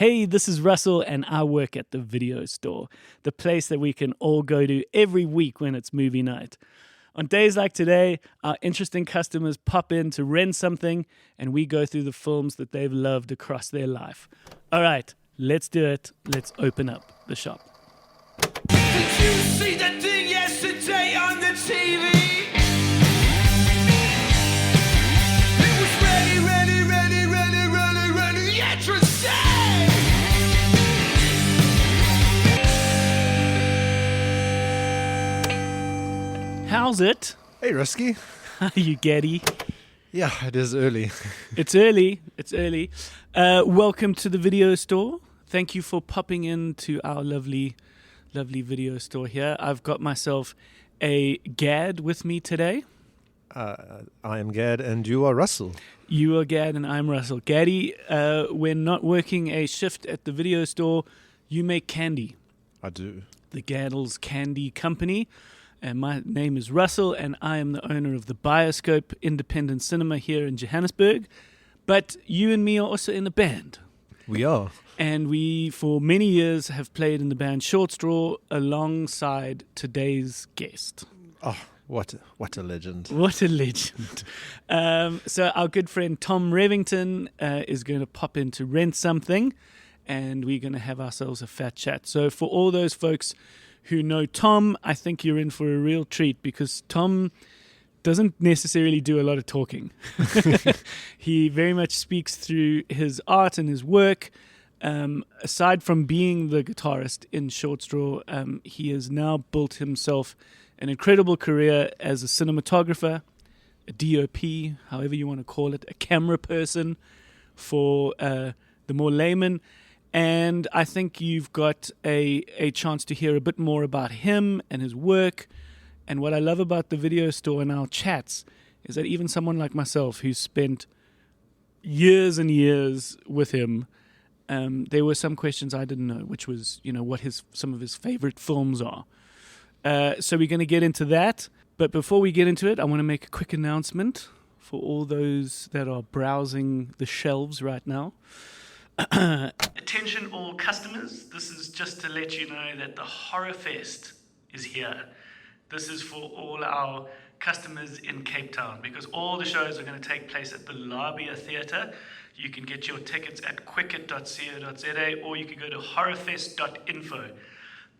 Hey, this is Russell, and I work at the video store, the place that we can all go to every week when it's movie night. On days like today, our interesting customers pop in to rent something, and we go through the films that they've loved across their life. All right, let's do it. Let's open up the shop. Did you see that thing yesterday on the TV? It was ready, interesting! How's it? Hey, Rusky. Are you Getty? Yeah, it is early. It's early. Welcome to the video store. Thank you for popping into our lovely video store here. I've got myself a Gad with me today. I am Gad, and you are Russell. You are Gad, and I'm Russell. Gaddy, when not working a shift at the video store, you make candy. I do. The Gaddles Candy Company. And my name is Russell, and I am the owner of the Bioscope Independent Cinema here in Johannesburg. But you and me are also in a band. We are. And we, for many years, have played in the band Short Straw alongside today's guest. Oh, what a legend. What a legend. So our good friend Tom Revington is going to pop in to rent something, and we're going to have ourselves a fat chat. So for all those folks who know Tom, I think you're in for a real treat, because Tom doesn't necessarily do a lot of talking. He very much speaks through his art and his work. Aside from being the guitarist in Short Straw, he has now built himself an incredible career as a cinematographer, a DOP, however you want to call it, a camera person for the more layman. And I think you've got a chance to hear a bit more about him and his work. And what I love about the video store and our chats is that even someone like myself, who's spent years and years with him, there were some questions I didn't know, which was, what some of his favorite films are. So we're going to get into that. But before we get into it, I want to make a quick announcement for all those that are browsing the shelves right now. Attention all customers, this is just to let you know that the Horror Fest is here. This is for all our customers in Cape Town, because all the shows are going to take place at the Labia Theatre. You can get your tickets at quicket.co.za, or you can go to horrorfest.info.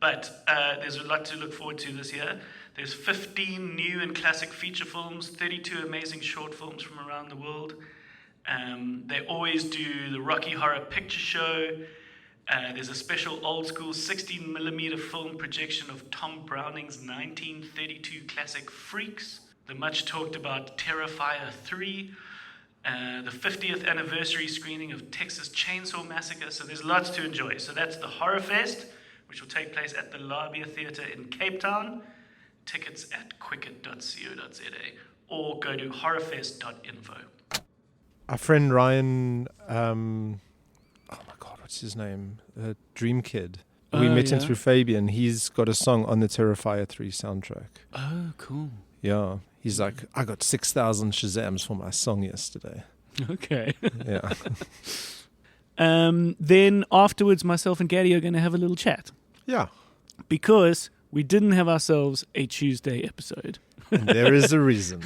But there's a lot to look forward to this year. There's 15 new and classic feature films, 32 amazing short films from around the world. They always do the Rocky Horror Picture Show. There's a special old school 16mm film projection of Tom Browning's 1932 classic Freaks. The much talked about Terrifier 3. The 50th anniversary screening of Texas Chainsaw Massacre. So there's lots to enjoy. So that's the Horror Fest, which will take place at the Labia Theatre in Cape Town. Tickets at quicket.co.za or go to horrorfest.info. Our friend Ryan, oh my God, what's his name? Dream Kid. We met him through Fabian. He's got a song on the Terrifier 3 soundtrack. Oh, cool. Yeah. He's like, I got 6,000 Shazams for my song yesterday. Okay. Yeah. Then afterwards, myself and Gaddy are going to have a little chat. Yeah. Because we didn't have ourselves a Tuesday episode. And there is a reason.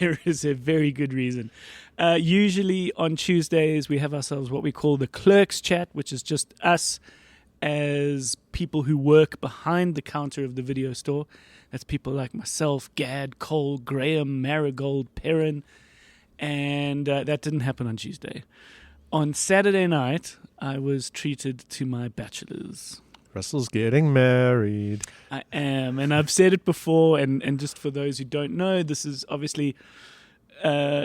There is a very good reason. Usually on Tuesdays, we have ourselves what we call the Clerks Chat, which is just us as people who work behind the counter of the video store. That's people like myself, Gad, Cole, Graham, Marigold, Perrin. And that didn't happen on Tuesday. On Saturday night, I was treated to my bachelor's. Russell's getting married. I am, and I've said it before, and just for those who don't know, this is obviously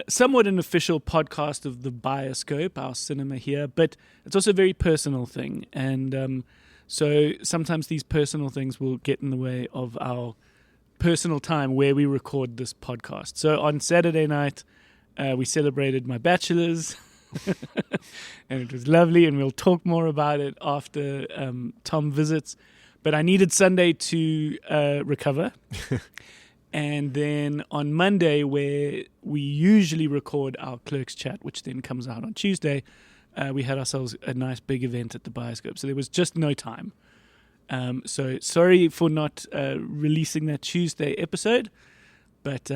somewhat an official podcast of the Bioscope, our cinema here, but it's also a very personal thing, and so sometimes these personal things will get in the way of our personal time where we record this podcast. So on Saturday night, we celebrated my bachelor's, and it was lovely, and we'll talk more about it after Tom visits. But I needed Sunday to recover. And then on Monday, where we usually record our Clerks Chat, which then comes out on Tuesday, we had ourselves a nice big event at the Bioscope. So there was just no time. So sorry for not releasing that Tuesday episode, but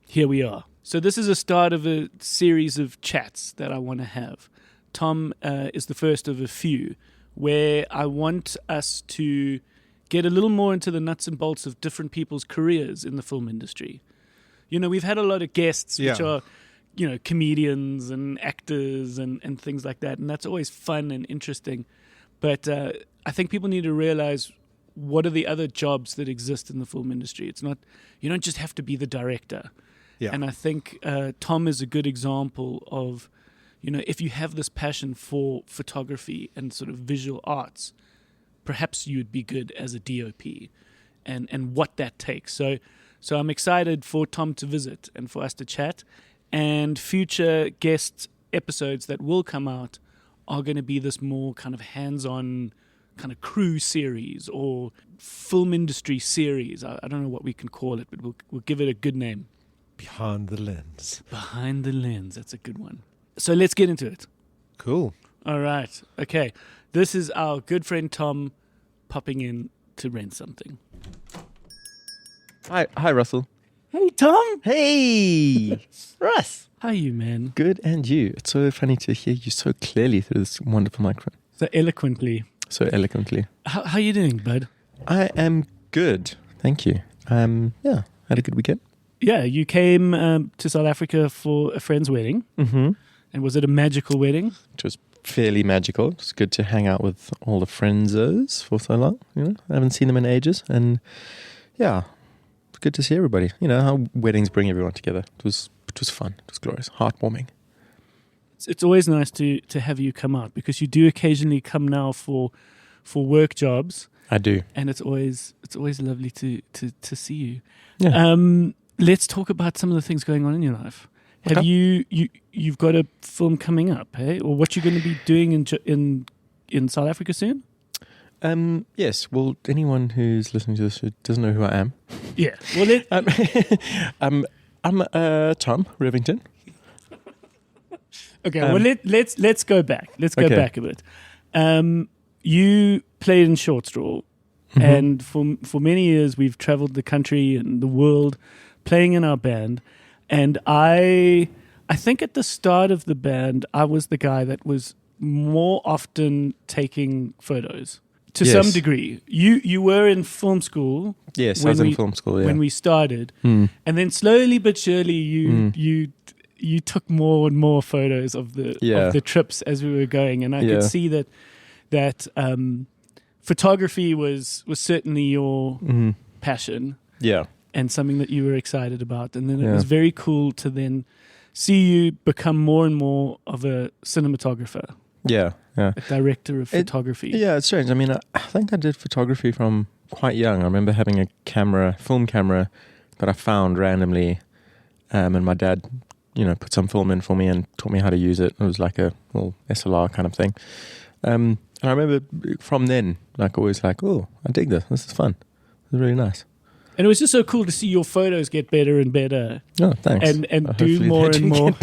here we are. So this is a start of a series of chats that I want to have. Tom is the first of a few where I want us to get a little more into the nuts and bolts of different people's careers in the film industry. You know, we've had a lot of guests which are, you know, comedians and actors and things like that, and that's always fun and interesting. But I think people need to realize what are the other jobs that exist in the film industry. It's not, you don't just have to be the director. Yeah. And I think Tom is a good example of, you know, if you have this passion for photography and sort of visual arts, perhaps you would be good as a DOP and what that takes. So I'm excited for Tom to visit and for us to chat. And future guest episodes that will come out are going to be this more kind of hands-on kind of crew series or film industry series. I don't know what we can call it, but we'll give it a good name. Behind the lens. Behind the lens. That's a good one. So let's get into it. Cool. All right. Okay. This is our good friend Tom popping in to rent something. Hi, Russell. Hey, Tom. Hey, Russ. How are you, man? Good, and you? It's so funny to hear you so clearly through this wonderful microphone. So eloquently. So eloquently. How you doing, bud? I am good. Thank you. Yeah, had a good weekend. Yeah, you came to South Africa for a friend's wedding. Mm-hmm. And was it a magical wedding? It was fairly magical. It's good to hang out with all the friendzos for so long. You know, I haven't seen them in ages, and yeah, it's good to see everybody. You know how weddings bring everyone together. It was fun. It was glorious, heartwarming. It's always nice to have you come out because you do occasionally come now for work jobs. I do, and it's always lovely to see you. Yeah. Let's talk about some of the things going on in your life. Have you've got a film coming up, hey? Or what you're going to be doing in South Africa soon? Yes. Well, anyone who's listening to this who doesn't know who I am. Yeah. Well, I'm Tom Revington. Okay. Well, let's go back. Let's go back a bit. You played in Short Straw, and for many years we've traveled the country and the world playing in our band. And I think at the start of the band, I was the guy that was more often taking photos to some degree. You were in film school. Yes, I was in film school. Yeah. When we started, and then slowly but surely you took more and more photos of the trips as we were going, and I could see that photography was certainly your passion. Yeah. And something that you were excited about. And then it was very cool to then see you become more and more of a cinematographer. Yeah, yeah. A director of photography. Yeah, it's strange. I mean, I think I did photography from quite young. I remember having a film camera that I found randomly. And my dad, put some film in for me and taught me how to use it. It was like a little SLR kind of thing. And I remember from then, always oh, I dig this. This is fun. It was really nice. And it was just so cool to see your photos get better and better. Oh, thanks. And do more and more.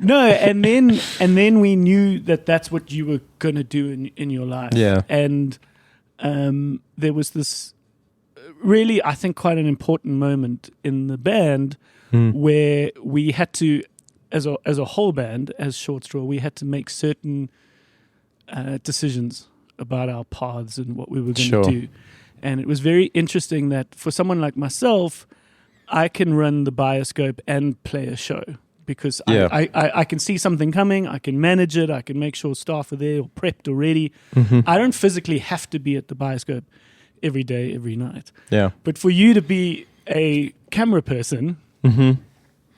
No, and then we knew that that's what you were going to do in your life. Yeah. And there was this really, I think, quite an important moment in the band where we had to, as a whole band, as Short Straw, we had to make certain decisions about our paths and what we were going to do. And it was very interesting that for someone like myself, I can run the Bioscope and play a show because I can see something coming, I can manage it, I can make sure staff are there or prepped already. I don't physically have to be at the Bioscope every day, every night. Yeah. But for you to be a camera person,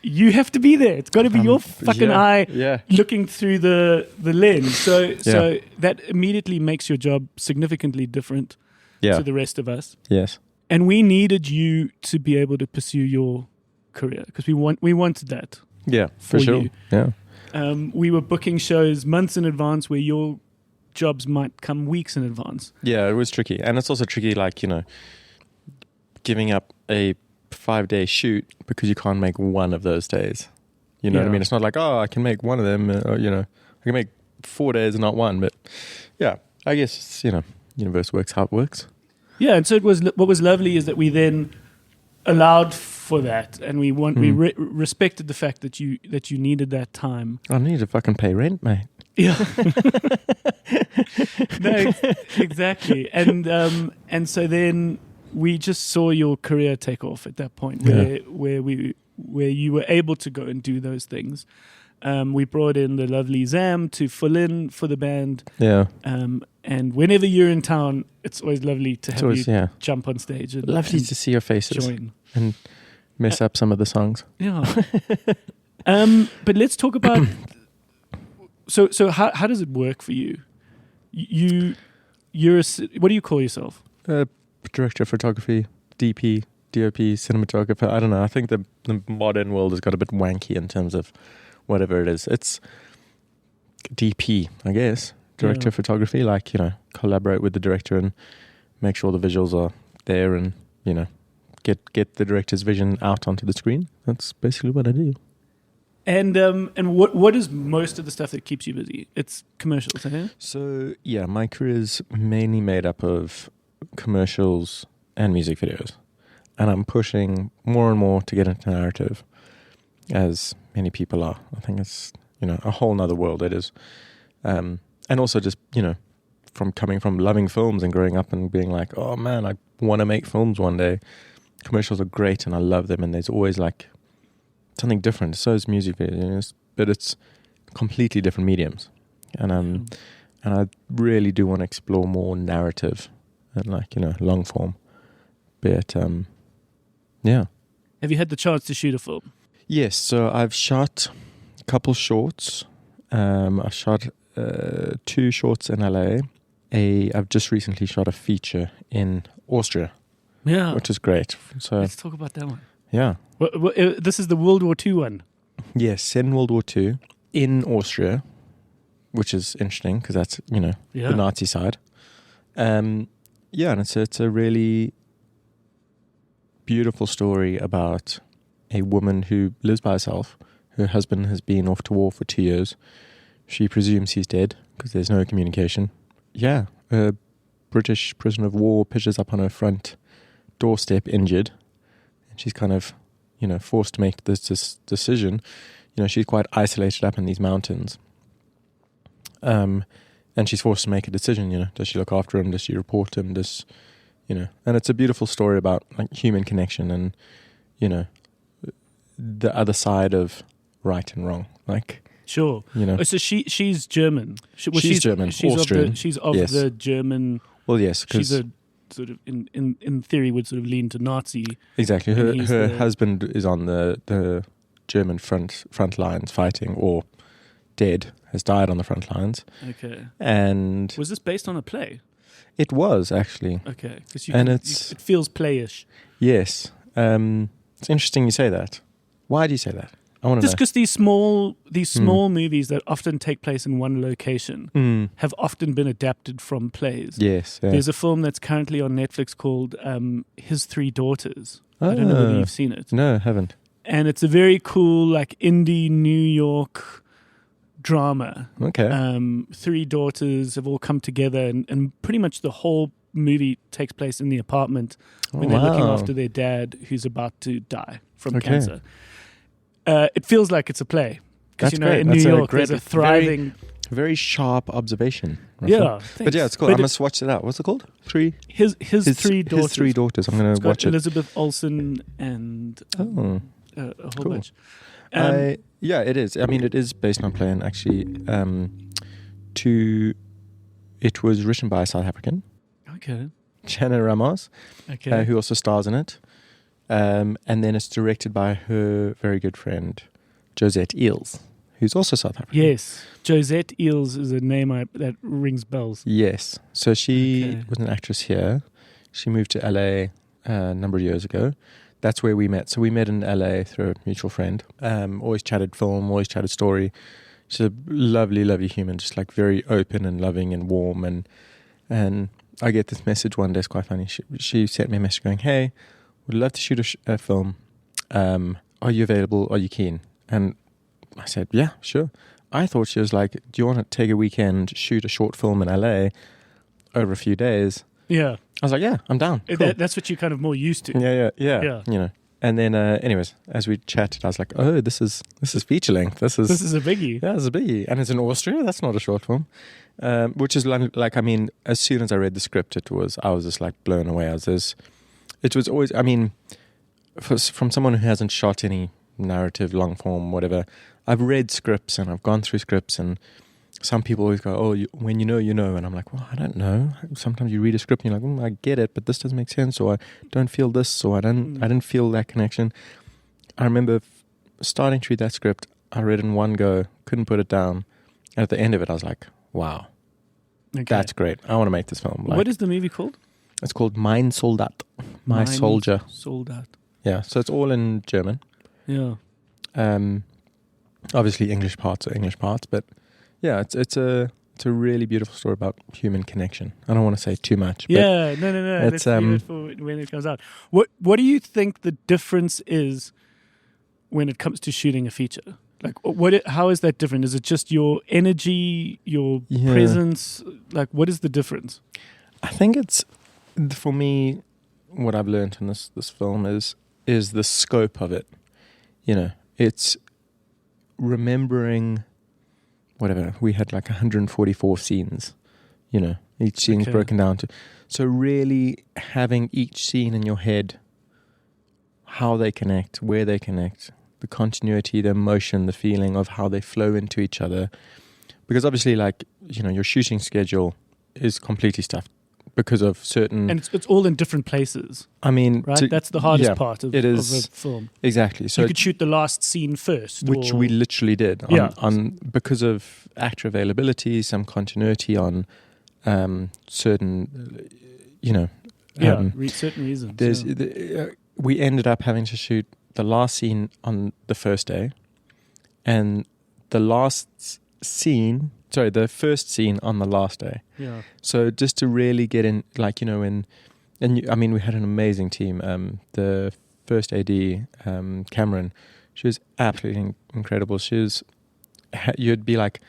you have to be there. It's got to be your fucking eye looking through the lens. So that immediately makes your job significantly different to the rest of us. Yes. And we needed you to be able to pursue your career because we wanted that. Yeah, for sure. You. Yeah. We were booking shows months in advance where your jobs might come weeks in advance. Yeah, it was tricky. And it's also tricky, giving up a 5-day shoot because you can't make one of those days. You know what I mean? It's not I can make one of them, I can make 4 days, not one. But yeah, I guess it's, universe works how it works. Yeah, and so it was. What was lovely is that we then allowed for that, and we respected the fact that you needed that time. I need to fucking pay rent, mate. Yeah. No, exactly. And so then we just saw your career take off at that point, where you were able to go and do those things. We brought in the lovely Zam to fill in for the band. Yeah. And whenever you're in town, it's always lovely to have you jump on stage. And, lovely to see your faces. Join. And mess up some of the songs. Yeah. But let's talk about... So how does it work for you? You're what do you call yourself? Director of photography, DP, DOP, cinematographer. I don't know. I think the modern world has got a bit wanky in terms of whatever it is. It's DP, I guess. Director of photography, collaborate with the director and make sure the visuals are there and, get the director's vision out onto the screen. That's basically what I do. And what is most of the stuff that keeps you busy? It's commercials, eh? So, yeah, my career is mainly made up of commercials and music videos. And I'm pushing more and more to get into narrative, as many people are. I think it's, a whole nother world it is. And also just, from coming from loving films and growing up and being like, oh man, I want to make films one day. Commercials are great and I love them, and there's always something different. So is music videos, but it's completely different mediums. And I really do want to explore more narrative and long form. But yeah. Have you had the chance to shoot a film? Yes, so I've shot a couple shorts. I've shot 2 shorts in LA. I've just recently shot a feature in Austria. Yeah. Which is great. So let's talk about that one. Yeah. This is the World War II one. Yes, set in World War II in Austria, which is interesting because that's, the Nazi side. And it's a really beautiful story about a woman who lives by herself. Her husband has been off to war for 2 years. She presumes he's dead because there's no communication. Yeah, a British prisoner of war pitches up on her front doorstep injured. And she's kind of, forced to make this decision. She's quite isolated up in these mountains. And she's forced to make a decision, does she look after him? Does she report him? And it's a beautiful story about human connection and, the other side of right and wrong. Sure. So she's German. She's German, Austrian. She's of yes. the German. Well, yes, because she's a sort of in theory would sort of lean to Nazi. Exactly. Her husband is on the German front lines fighting, or dead, has died on the front lines. Okay. And was this based on a play? It was actually. Okay, because it feels playish. Yes. It's interesting you say that. Why do you say that? I want to know. Just because these small movies that often take place in one location have often been adapted from plays. Yes. Yeah. There's a film that's currently on Netflix called His Three Daughters. I don't know whether you've seen it. No, I haven't. And it's a very cool, indie New York drama. Okay. 3 daughters have all come together, and pretty much the whole movie takes place in the apartment when they're looking after their dad who's about to die from cancer. It feels like it's a play. Because, in New York, there's a thriving... Very sharp observation. Yeah. But yeah, it's cool. I must watch it out. What's it called? His 3 daughters. His 3 daughters. I'm going to watch it. Elizabeth Olsen and a whole bunch. Yeah, it is. I mean, it is based on a play, and actually, it was written by a South African. Okay. Jana Ramos, who also stars in it. And then it's directed by her very good friend, Josette Eels, who's also South African. Yes. Josette Eels is a name that rings bells. Yes. So she was an actress here. She moved to LA a number of years ago. That's where we met. So we met in LA through a mutual friend. Always chatted film, always chatted story. She's a lovely, lovely human, just very open and loving and warm. And I get this message one day, it's quite funny. She sent me a message going, hey, would love to shoot a film. Are you available? Are you keen? And I said, yeah, sure. I thought she was like, do you want to take a weekend, shoot a short film in LA over a few days? Yeah. I was like, yeah, I'm down. Cool. That's what you're kind of more used to. Yeah. You know. And then, anyways, as we chatted, I was like, oh, this is feature length. This is a biggie. Yeah, this is a biggie. And it's in Austria. That's not a short film. Which is like, I mean, as soon as I read the script, I was just like blown away. It was always, I mean, from someone who hasn't shot any narrative, long form, whatever, I've read scripts and I've gone through scripts, and some people always go, oh, when you know, you know. And I'm like, well, I don't know. Sometimes you read a script and you're like, I get it, but this doesn't make sense, or I don't feel this, or I didn't feel that connection. I remember starting to read that script. I read it in one go, couldn't put it down. And at the end of it, I was like, wow, that's great. I want to make this film. Like, what is the movie called? It's called Mein Soldat, My Soldier. Soldat. Yeah, so it's all in German. Yeah. Obviously English parts are English parts, but yeah, it's a really beautiful story about human connection. I don't want to say too much. But yeah, no. Let's leave it for when it comes out. What do you think the difference is when it comes to shooting a feature? Like, how is that different? Is it just your energy, your presence? Like, what is the difference? I think it's, for me, what I've learned in this film is the scope of it. You know, it's remembering, whatever, we had like 144 scenes, you know, each scene's broken down to, so really having each scene in your head, how they connect, where they connect, the continuity, the emotion, the feeling of how they flow into each other. Because obviously, like, you know, your shooting schedule is completely stuffed because of certain... And it's all in different places. I mean... Right? That's the hardest part of a film. Exactly. So you could shoot the last scene first. Which we literally did. Because of actor availability, some continuity on certain, you know... certain reasons. We ended up having to shoot the last scene on the first day, and the first scene on the last day. Yeah. So just to really get in, like, you know, I mean, we had an amazing team. The first AD, Cameron, she was absolutely incredible. You'd be like,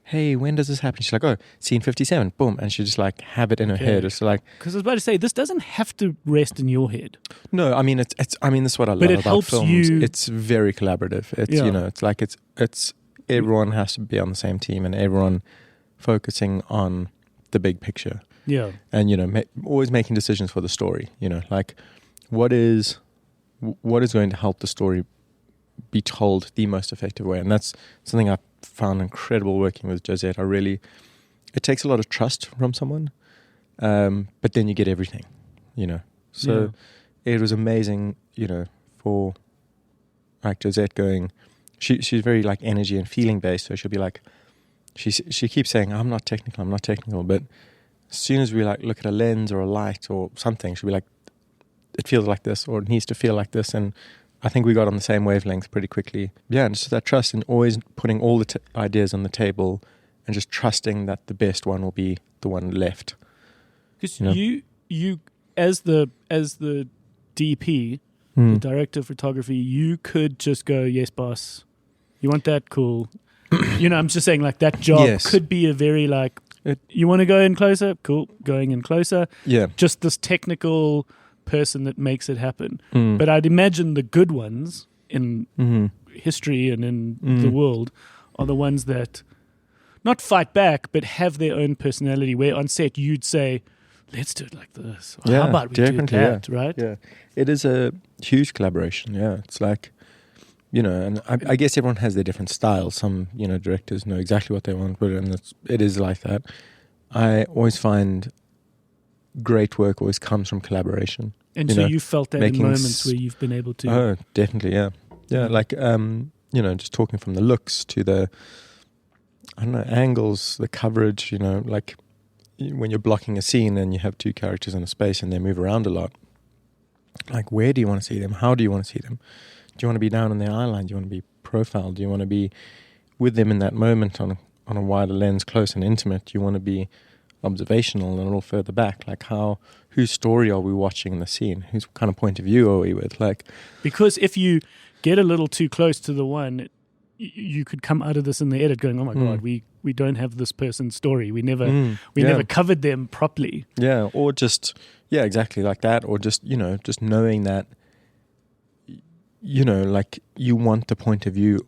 hey, when does this happen? She's like, oh, scene 57, boom. And she just like have it in her head. It's like, because I was about to say, this doesn't have to rest in your head. No, I mean, that's what I love about films. It's very collaborative. It's, you know, it's like, it's everyone has to be on the same team and everyone focusing on the big picture. Yeah. And, you know, always making decisions for the story, you know, like what is going to help the story be told the most effective way. And that's something I found incredible working with Josette. It takes a lot of trust from someone, but then you get everything, you know. So it was amazing, you know, for like Josette going, she's very like energy and feeling based. So she'll be like, she keeps saying, I'm not technical, but as soon as we like look at a lens or a light or something, she'll be like, it feels like this, or it needs to feel like this. And I think we got on the same wavelength pretty quickly. Yeah, and just that trust and always putting all the ideas on the table and just trusting that the best one will be the one left. Because you as the DP, the director of photography, you could just go, yes, boss. You want that? Cool. You know, I'm just saying, like, that job could be a very, like, you want to go in closer? Cool, going in closer. Yeah. Just this technical person that makes it happen. But I'd imagine the good ones in history and in the world are the ones that not fight back, but have their own personality, where on set you'd say, let's do it like this. Or how about we do that, right? Yeah. It is a huge collaboration, yeah. It's like, you know, and I guess everyone has their different styles. Some, you know, directors know exactly what they want, but it is like that. I always find great work always comes from collaboration. And so you felt that in moments where you've been able to... Oh, definitely, yeah. Yeah, like, you know, just talking from the looks to the, I don't know, angles, the coverage, you know, like when you're blocking a scene and you have two characters in a space and they move around a lot, like, where do you want to see them? How do you want to see them? Do you want to be down in their eye line? Do you want to be profiled? Do you want to be with them in that moment on a wider lens, close and intimate? Do you want to be observational and a little further back? Like, whose story are we watching in the scene? Whose kind of point of view are we with? Like, because if you get a little too close to the one, you could come out of this in the edit going, oh my God, we don't have this person's story. We never Yeah. never covered them properly. Yeah, or just exactly like that, or just just knowing that like you want the point of view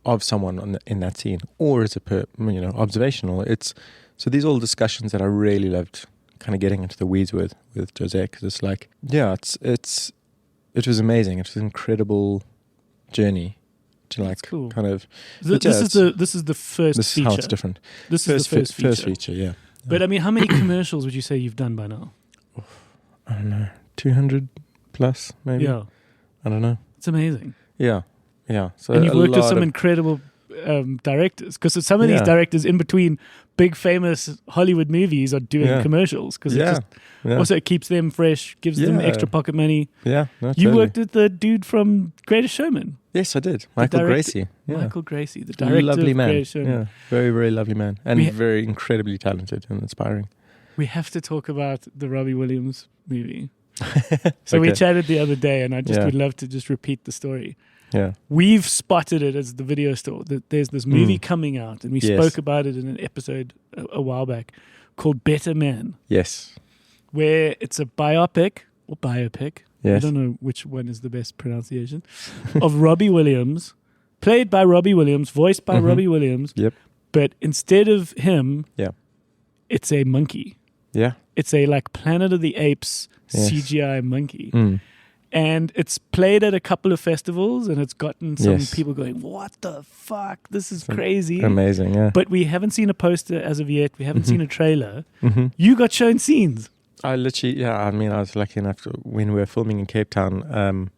of someone in that scene, or as a observational. So these are all discussions that I really loved, kind of getting into the weeds with Jose, because it's like it was amazing. It was an incredible journey to like cool. kind of. This is the first This feature. is how it's different. This is the first feature. First feature, yeah. But I mean, how many commercials would you say you've done by now? I don't know, 200 plus maybe. Yeah, I don't know. it's amazing. Yeah. So And you've worked with some of, incredible directors, because some of these Yeah. directors in between big famous Hollywood movies are doing commercials, because also it keeps them fresh, gives them Yeah. extra pocket money. Yeah, no, You totally. worked with the dude from Greatest Showman, Yes, I did. Michael director- Gracie. Yeah. Michael Gracie, the director Lovely of man. Greatest Showman. Yeah, very, very lovely man, and We- very incredibly talented and inspiring. We have to talk about the Robbie Williams movie. So we Okay. chatted the other day, and I just Yeah. would love to just repeat the story. Yeah. We've spotted it as the video store. There's this movie coming out, and we Yes. spoke about it in an episode a while back called Better Man, Yes. where it's a biopic. I Yes. don't know which one is the best pronunciation, of Robbie Williams, played by Robbie Williams, voiced by Mhm. Robbie Williams. Yep. But instead of him, Yeah. it's a monkey. Yeah. It's a like Planet of the Apes Yes. CGI monkey. Mm. And it's played at a couple of festivals, and it's gotten some Yes. people going, what the fuck? This is crazy. Amazing. Yeah. But we haven't seen a poster as of yet. We haven't seen a trailer. Mm-hmm. You got shown scenes. I literally, I mean, I was lucky enough to, when we were filming in Cape Town,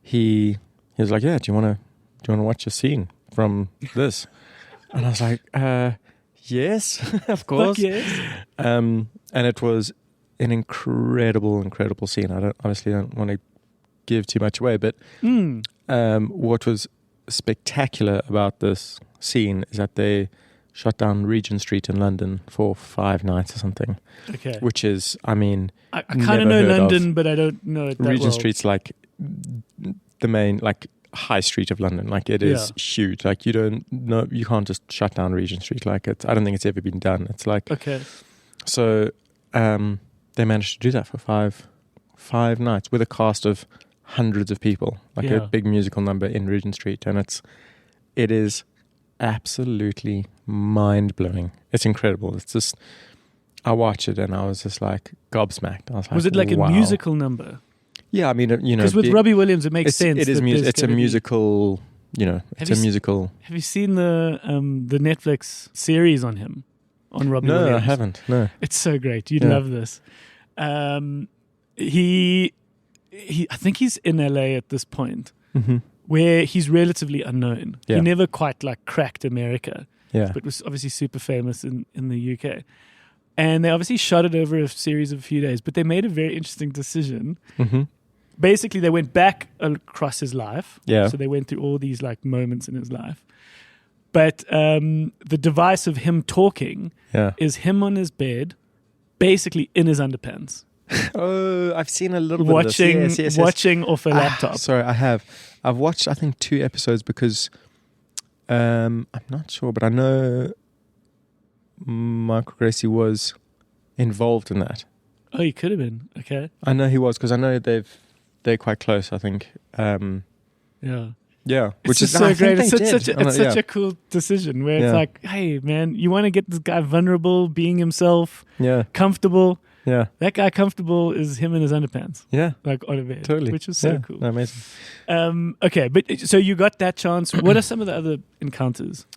he was like, "Yeah, do you want to watch a scene from this?" And I was like, "Yes, of course." Fuck yes. And it was an incredible scene. I obviously don't want to give too much away, but what was spectacular about this scene is that they shut down Regent Street in London for 5 nights or something, Okay. which is, I mean, I kind of never know heard London, of. but I don't know it that Regent well. Street's like the main, like, high street of London. Like, it is huge. Like, you can't just shut down Regent Street. Like, I don't think it's ever been done. It's like, Okay. so they managed to do that for five nights with a cast of hundreds of people, like Yeah. a big musical number in Regent Street, and it is absolutely mind-blowing. It's incredible. It's just, I watched it and I was just like gobsmacked. I was like, Was it like wow. a musical number? Yeah, I mean, Because with Robbie Williams, it makes sense. It is that there's it's a gonna be- musical. Have It's you a musical. Have you seen the Netflix series on him, on Robbie No, Williams? I haven't. No. It's so great. You'd Yeah. love this. He, I think he's in LA at this point, Mm-hmm. where he's relatively unknown. Yeah. He never quite like cracked America, Yeah. but was obviously super famous in the UK. And they obviously shot it over a series of a few days, but they made a very interesting decision. Mm-hmm. Basically, they went back across his life. Yeah. So they went through all these like moments in his life. But the device of him talking Yeah. is him on his bed, basically in his underpants, Oh, I've seen a little bit watching of this. Yes. watching off a laptop. Sorry, I have. I've watched, I think, 2 episodes because I'm not sure, but I know Michael Gracie was involved in that. Oh, he could have been. Okay. I know he was because I know they're quite close. I think. Yeah. Yeah, It's just I so think great. they It's such did. such a cool decision where it's Yeah. like, hey, man, you want to get this guy vulnerable, being himself, Yeah, comfortable. yeah, That guy comfortable is him in his underpants, yeah. like on a bed, Totally, which is so Yeah, cool. no, amazing. Okay, but so you got that chance. What are some of the other encounters?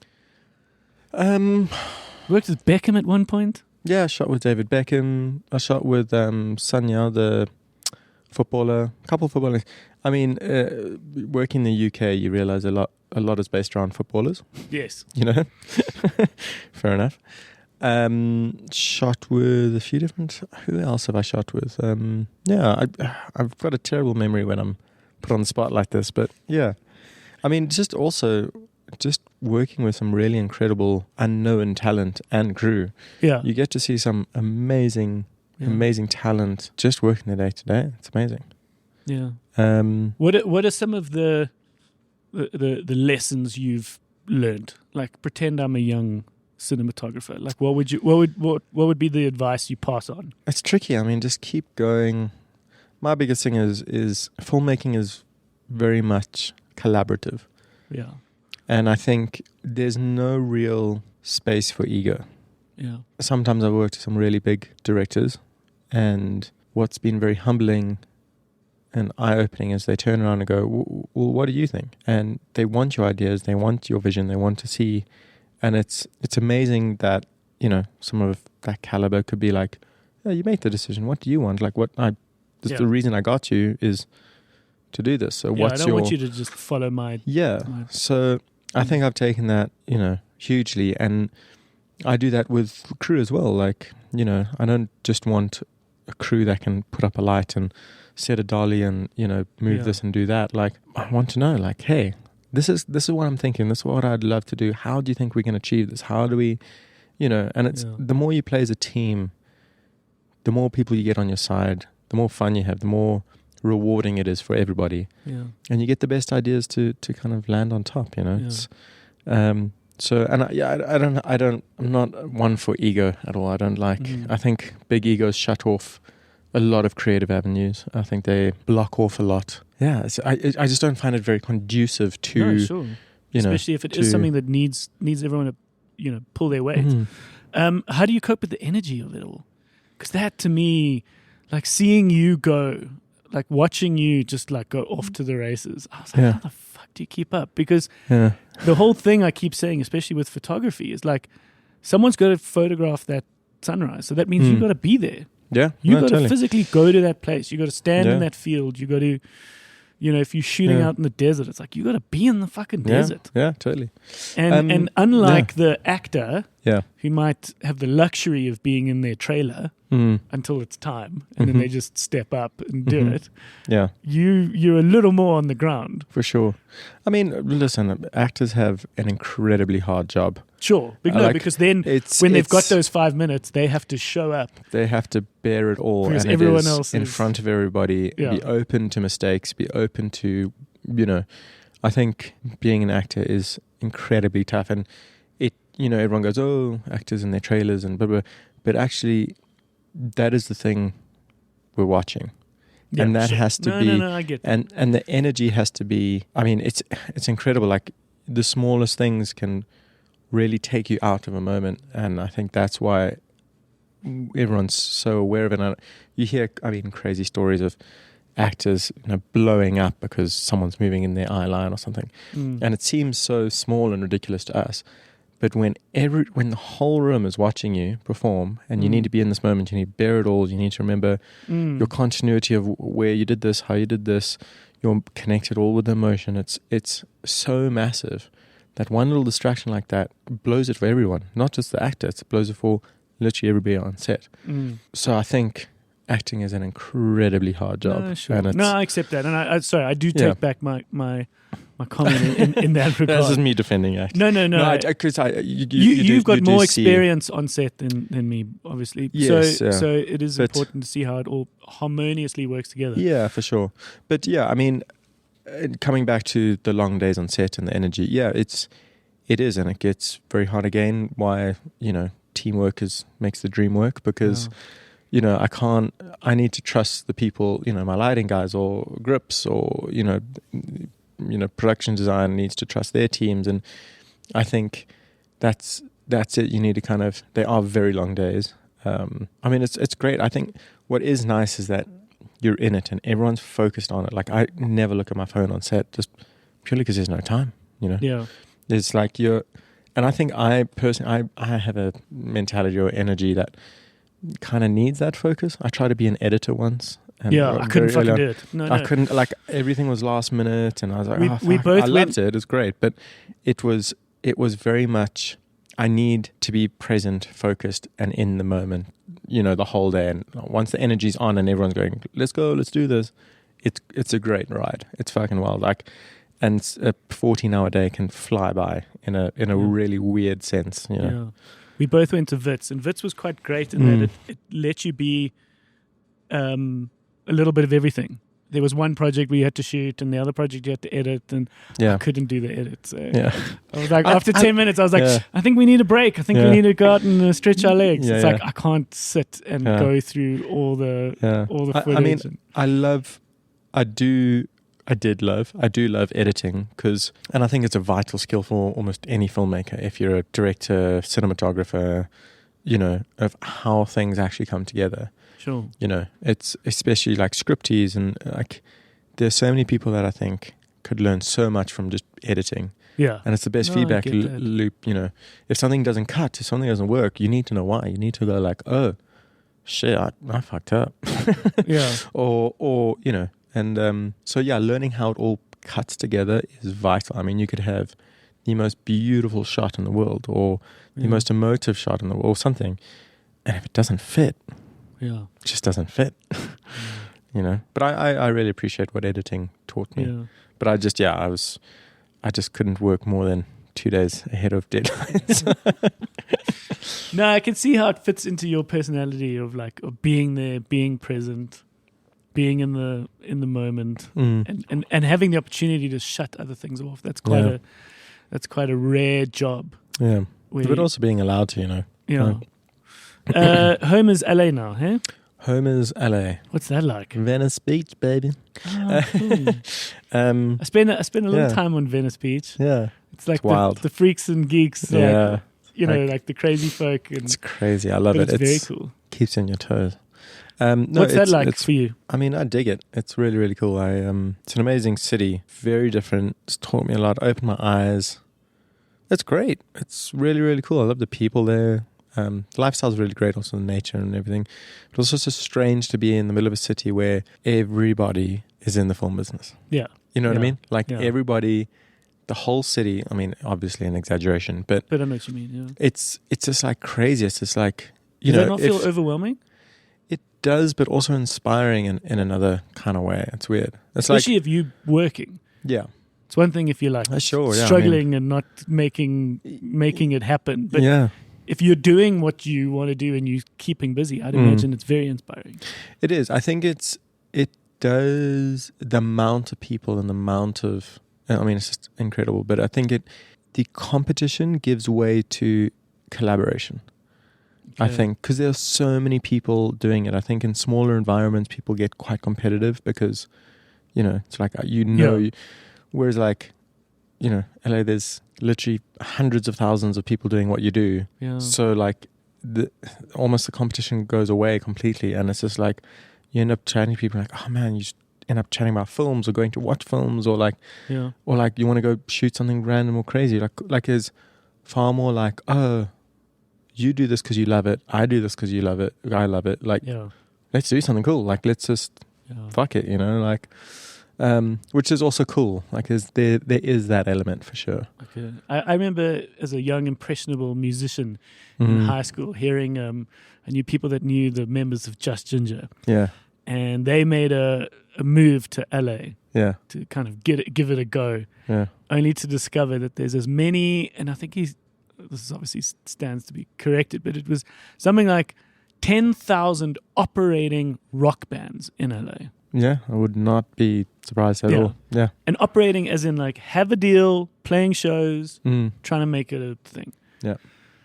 Worked with Beckham at one point. Yeah, I shot with David Beckham. I shot with Sanya, the footballer. A couple of footballers. I mean, working in the UK, you realise a lot is based around footballers. Yes. You know, fair enough. Shot with a few different. Who else have I shot with? Yeah, I've got a terrible memory when I'm put on the spot like this, but yeah, I mean, just working with some really incredible unknown talent and crew. Yeah. You get to see some amazing talent just working the day to day. It's amazing. Yeah. Um, What are some of the the lessons you've learned? Like, pretend I'm a young cinematographer. Like, what would be the advice you pass on? It's tricky. I mean, just keep going. My biggest thing is filmmaking is very much collaborative. Yeah. And I think there's no real space for ego. Yeah. Sometimes I've worked with some really big directors, and what's been very humbling and eye-opening is they turn around and go, well, what do you think? And they want your ideas, they want your vision, they want to see. And it's amazing that, you know, some of that caliber could be like, yeah, you make the decision. What do you want? Like, the reason I got you is to do this. So I don't want you to just follow my... Yeah. So I think I've taken that, you know, hugely. And I do that with the crew as well. Like, you know, I don't just want a crew that can put up a light and set a dolly and, you know, move this and do that. Like, I want to know, like, hey, this is what I'm thinking. This is what I'd love to do. How do you think we can achieve this? How do we, you know, and it's the more you play as a team, the more people you get on your side, the more fun you have, the more rewarding it is for everybody. Yeah. And you get the best ideas to kind of land on top, you know. Yeah. It's, so, and I'm not one for ego at all. I don't like, I think big egos shut off a lot of creative avenues. I think they block off a lot. Yeah. I just don't find it very conducive to, you know, especially if it is something that needs everyone to, you know, pull their weight. How do you cope with the energy of it all? Because that, to me, like seeing you go, like watching you just like go off to the races, I was like, how the fuck do you keep up? Because the whole thing I keep saying, especially with photography, is like someone's got to photograph that sunrise. So that means you've got to be there. Yeah. You got to physically go to that place. You got to stand in that field. You got to, you know, if you're shooting out in the desert, it's like you got to be in the fucking desert. Yeah, totally. And unlike the actor who might have the luxury of being in their trailer until it's time, and then they just step up and do it. Yeah, you're a little more on the ground for sure. I mean, listen, actors have an incredibly hard job. Sure, because then when they've got those 5 minutes, they have to show up. They have to bear it all, because and everyone else in front of everybody. Be open to mistakes. Be open to, you know. I think being an actor is incredibly tough, and you know, everyone goes, oh, actors in their trailers and blah blah, but actually, that is the thing we're watching. Yeah, and that has to be, I get that. And the energy has to be. I mean, it's incredible. Like the smallest things can really take you out of a moment, and I think that's why everyone's so aware of it. And you hear, I mean, crazy stories of actors, you know, blowing up because someone's moving in their eye line or something, and it seems so small and ridiculous to us. But when the whole room is watching you perform, and you need to be in this moment, you need to bear it all. You need to remember your continuity of where you did this, how you did this. You're connected all with the emotion. It's so massive that one little distraction like that blows it for everyone, not just the actor. It blows it for literally everybody on set. So I think acting is an incredibly hard job. And I accept that. And I do take back my comment in that regard. That's just me defending acting. No. Because you've got more experience on set than me, obviously. Yes, so it is important to see how it all harmoniously works together. Yeah, for sure. But yeah, I mean, coming back to the long days on set and the energy, it is, and it gets very hard again. Why, you know, teamwork makes the dream work, because you know, I need to trust the people, you know, my lighting guys or grips, or you know, production design needs to trust their teams, and I think that's it. You need to they are very long days. I mean, it's great. I think what is nice is that you're in it and everyone's focused on it. Like, I never look at my phone on set, just purely because there's no time, you know. Yeah. It's like and I think I personally, I have a mentality or energy that kind of needs that focus. I tried to be an editor once. And I couldn't fucking do it. No. I couldn't, like, everything was last minute, and I was like, I loved it. It was great, but it was very much, I need to be present, focused, and in the moment, you know, the whole day. And once the energy's on and everyone's going, let's go, let's do this, it's a great ride. It's fucking wild. Like, and a 14-hour day can fly by in a really weird sense, you know. Yeah. We both went to Wits, and Wits was quite great in that it let you be a little bit of everything. there was one project where you had to shoot and the other project you had to edit, and I couldn't do the edit. So I was like, after 10 minutes, I was like, I think we need a break. I think we need to go out and stretch our legs. It's like, I can't sit and go through all the footage. I do love editing and I think it's a vital skill for almost any filmmaker. If you're a director, cinematographer, of how things actually come together. Sure. It's especially like scripties, and like there's so many people that I think could learn so much from just editing. Yeah. And it's the best feedback loop. If something doesn't cut, if something doesn't work, you need to know why. You need to go like, oh, shit, I fucked up. Yeah. Or and so learning how it all cuts together is vital. I mean, you could have the most beautiful shot in the world, or the most emotive shot in the world, or something, and if it doesn't fit, it just doesn't fit. But I really appreciate what editing taught me. Yeah. But I just couldn't work more than 2 days ahead of deadlines. No, I can see how it fits into your personality of being there, being present, being in the moment, and having the opportunity to shut other things off. That's quite a rare job. Yeah, but also being allowed to, Yeah. Home is LA now, hey? Home is LA. What's that like? Venice Beach, baby. Oh, cool. I spent a little time on Venice Beach. Yeah, it's like wild. The freaks and geeks. Yeah, like the crazy folk. And, it's crazy. I love it. It's very cool. Keeps you on your toes. What's that like for you? I mean, I dig it. It's really, really cool. It's an amazing city. Very different. It's taught me a lot. Opened my eyes. It's great. It's really, really cool. I love the people there. The lifestyle's really great, also the nature and everything. But also so strange to be in the middle of a city where everybody is in the film business. Yeah. You know what I mean? Like everybody, the whole city, I mean, obviously an exaggeration, but I know what you mean, yeah. It's just like crazy. It's just like, Does that not feel overwhelming? It does, but also inspiring in another kind of way. It's weird. It's especially if you're working. Yeah. It's one thing if you're like struggling and not making it happen. But if you're doing what you want to do and you're keeping busy, I'd imagine it's very inspiring. It is. I think it does, the amount of people and the amount of, I mean, it's just incredible. But I think the competition gives way to collaboration. Okay. I think because there are so many people doing it. I think in smaller environments, people get quite competitive because, it's like, whereas like, LA, there's literally hundreds of thousands of people doing what you do. Yeah. So like almost the competition goes away completely. And it's just like, you end up chatting to people like, oh man, you just end up chatting about films or going to watch films or like, or like you want to go shoot something random or crazy. Like there's far more like, oh, you do this because you love it. I do this because you love it. I love it. Like, let's do something cool. Like, let's just fuck it, like, which is also cool. Like, there is that element for sure. Okay. I remember as a young, impressionable musician in high school hearing, I knew people that knew the members of Just Ginger. Yeah. And they made a move to LA. Yeah. To kind of give it a go. Yeah. Only to discover that there's as many, and I think this obviously stands to be corrected, but it was something like 10,000 operating rock bands in LA. Yeah, I would not be surprised at all. Yeah. And operating as in like have a deal, playing shows, trying to make it a thing. Yeah.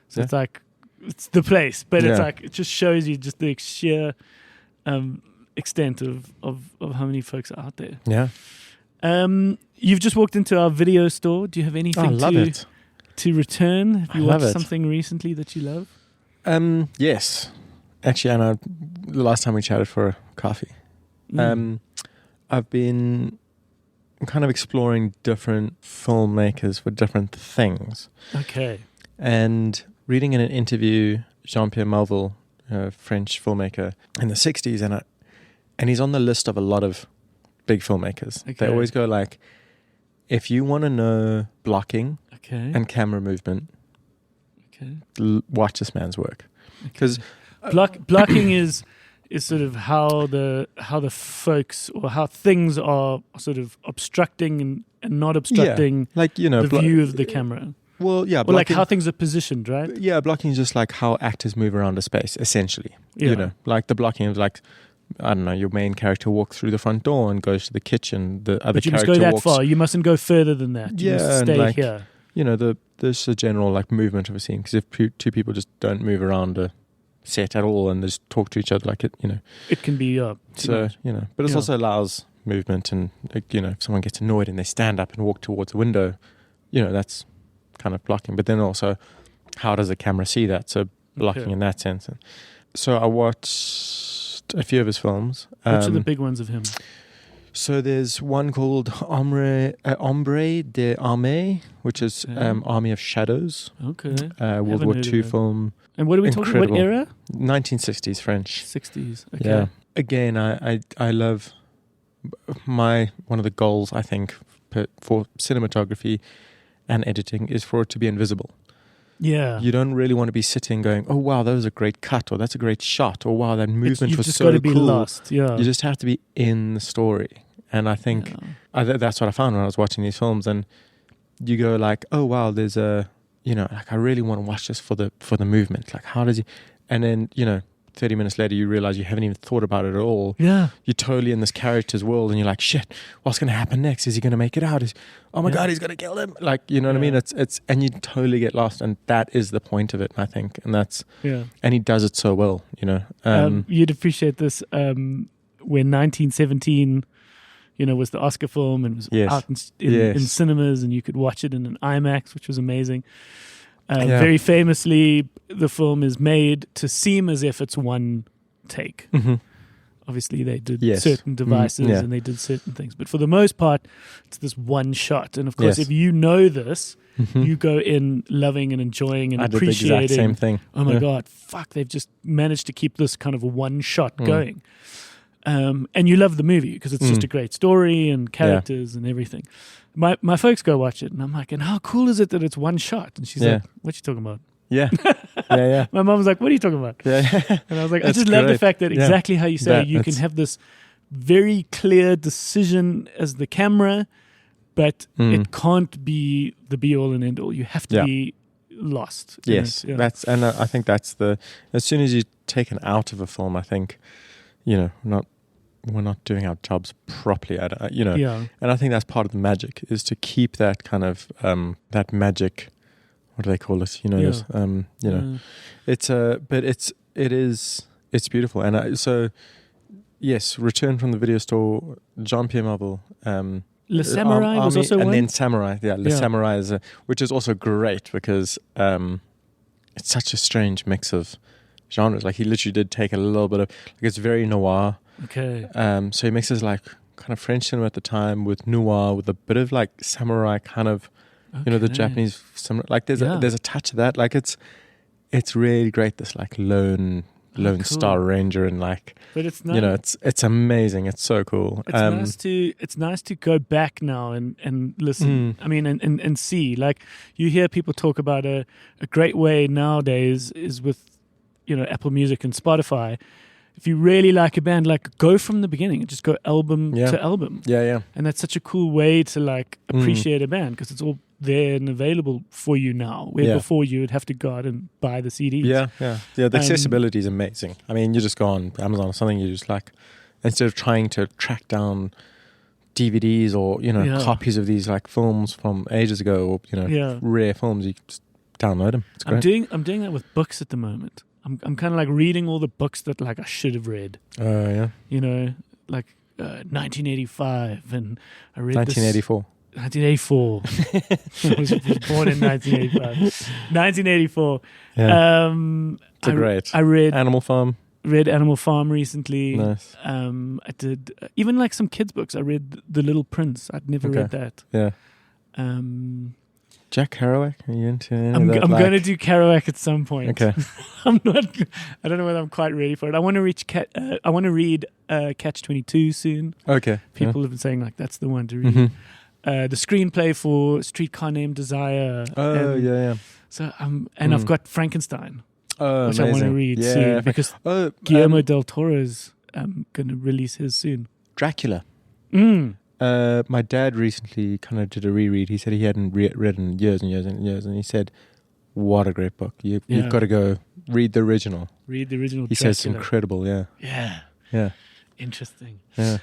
So it's like, it's the place, but it's like, it just shows you just the sheer extent of how many folks are out there. Yeah. You've just walked into our video store. Do you have anything to return? Have you watched something recently that you love? Yes. Actually, Anna, the last time we chatted for coffee, I've been kind of exploring different filmmakers for different things. Okay. And reading in an interview, Jean-Pierre Melville, a French filmmaker in the 60s, and he's on the list of a lot of big filmmakers. Okay. They always go like, if you want to know blocking and camera movement, watch this man's work. Because blocking is sort of how the folks or how things are sort of obstructing and not obstructing like, the view of the camera. Well, yeah. Or like how things are positioned, right? Yeah, blocking is just like how actors move around a space, essentially. Yeah. Like the blocking of like I don't know, your main character walks through the front door and goes to the kitchen. The other But you must character go that walks, far. You mustn't go further than that. You Yeah, must and stay like- here. you know, there's a general like movement of a scene. Because if two people just don't move around a set at all and just talk to each other, like it, you know. It can be too So much. you know, but it Yeah. also allows movement and like, you know, if someone gets annoyed and they stand up and walk towards a window, you know, that's kind of blocking. But then also, how does the camera see that? So blocking Okay. in that sense. And so I watched a few of his films. Which are the big ones of him? So there's one called Hombre de Armée, which is Okay. Army of Shadows, Okay. World Haven't War heard of II it. film, And what are we talking about? What Incredible. era? 1960s French. 60s. Okay. Yeah. Again, I love one of the goals, I think, for cinematography and editing is for it to be invisible. Yeah. You don't really want to be sitting going, oh, wow, that was a great cut, or that's a great shot, or wow, that movement You've was just so got to be cool. lost. Yeah. You just have to be in the story. And I think that's what I found when I was watching these films. And you go like, oh, wow, there's like I really want to watch this for the movement. Like, how does he... And then, 30 minutes later, you realize you haven't even thought about it at all. Yeah. You're totally in this character's world and you're like, shit, what's going to happen next? Is he going to make it out? Oh my God, he's going to kill him. Like, you know what I mean? It's and you totally get lost. And that is the point of it, I think. And and he does it so well, You'd appreciate this when 1917, was the Oscar film and was Yes. out in cinemas and you could watch it in an IMAX, which was amazing. Yeah. Very famously, the film is made to seem as if it's one take. Mm-hmm. Obviously, they did Yes. certain devices yeah. and they did certain things. But for the most part, it's this one shot. And of course, Yes. if you know this, Mhm. you go in loving and enjoying and I did the appreciating. exact same thing. Oh my Yeah. God, fuck, they've just managed to keep this kind of one shot Mm. going. And you love the movie because it's just Mm. a great story and characters and everything. My folks go watch it and I'm like, and how cool is it that it's one shot? And she's Yeah. like, what you talking about? Yeah. Yeah. My mom's like, what are you talking about? Yeah. And I was like, I That's just love the great. fact that Yeah. exactly how you say That- you can that's- have this very clear decision as the camera, but it can't be the be all and end all. You have to Yeah. be lost. in Yes. it. Yeah. I think that's as soon as you're taken out of a film, I think, we're not doing our jobs properly at it, Yeah. And I think that's part of the magic is to keep that kind of that magic. What do they call it? This, it's beautiful. And so yes, Return from the Video Store, Jean-Pierre Marvel, Le Samurai was Army, also and one. then Samurai. Yeah, Le Yeah. Samurai is which is also great because it's such a strange mix of genres. Like he literally did take a little bit of it's very noir. Okay. So he mixes like kind of French cinema at the time with noir with a bit of like samurai kind of the Okay. Japanese samurai. Like there's Yeah. a touch of that. Like it's really great. This like lone cool. star ranger and like But it's nice. it's amazing. It's so cool. It's nice to go back now and listen. Mm. I mean, and see. Like you hear people talk about a great way nowadays is with Apple Music and Spotify. If you really like a band, like go from the beginning and just go album Yeah. to album. Yeah. And that's such a cool way to like appreciate a band because it's all there and available for you now. Where Yeah. before you would have to go out and buy the CDs. Yeah. The accessibility is amazing. I mean, you just go on Amazon or something. You just like instead of trying to track down DVDs or Yeah. copies of these like films from ages ago or Yeah. rare films, you just download them. It's great. I'm doing that with books at the moment. I'm kind of like reading all the books that like I should have read. Yeah. Like 1985, and I read 1984. 1984. I was born in 1985. 1984. Yeah. It's I great. I read Animal Farm. Animal Farm recently. Nice. I did even like some kids books. I read The Little Prince. I'd never read that. Yeah. Jack Kerouac. Are you into any I'm of that? going to do Kerouac at some point. Okay. I'm not. I don't know whether I'm quite ready for it. I want to read Catch-22 soon. Okay. People have been saying like that's the one to read. Mm-hmm. The screenplay for Streetcar Named Desire. Oh, and yeah. So I've got Frankenstein, Oh, which amazing. I want to read Yeah. soon because Oh, Guillermo del Toro's going to release his soon. Dracula. Mm. My dad recently kind of did a reread. He said he hadn't read in years and years and years, and he said, "What a great book! Yeah. You've got to go read the original." Read the original. He Dracula. says it's incredible. Yeah. Yeah. Yeah. Interesting. Yeah.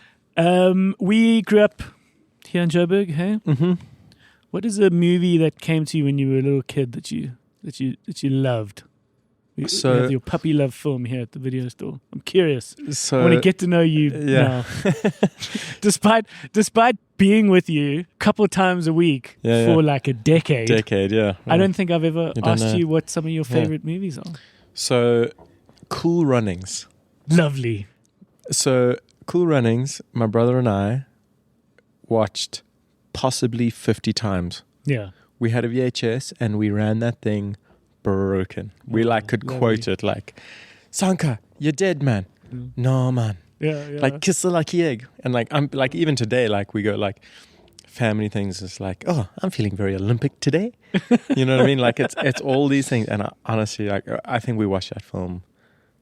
We grew up here in Joburg. Hey, Mm-hmm. what is a movie that came to you when you were a little kid that you loved? We have your puppy love film here at the video store. I'm curious. So I want to get to know you yeah. now. Despite being with you a couple of times a week for like a decade. Yeah. I don't think I've ever You don't asked know. you what some of your favorite movies are. So, Cool Runnings. Lovely. So, Cool Runnings, my brother and I watched possibly 50 times. Yeah. We had a VHS and we ran that thing broken. We could lovely. quote it like, Sanka, you're dead, man. No, man. Yeah. Like, kiss the lucky egg. And like, I'm like, even today, like, we go like, family things is like, oh, I'm feeling very Olympic today. You know what I mean? Like, it's all these things. And honestly, like, I think we watched that film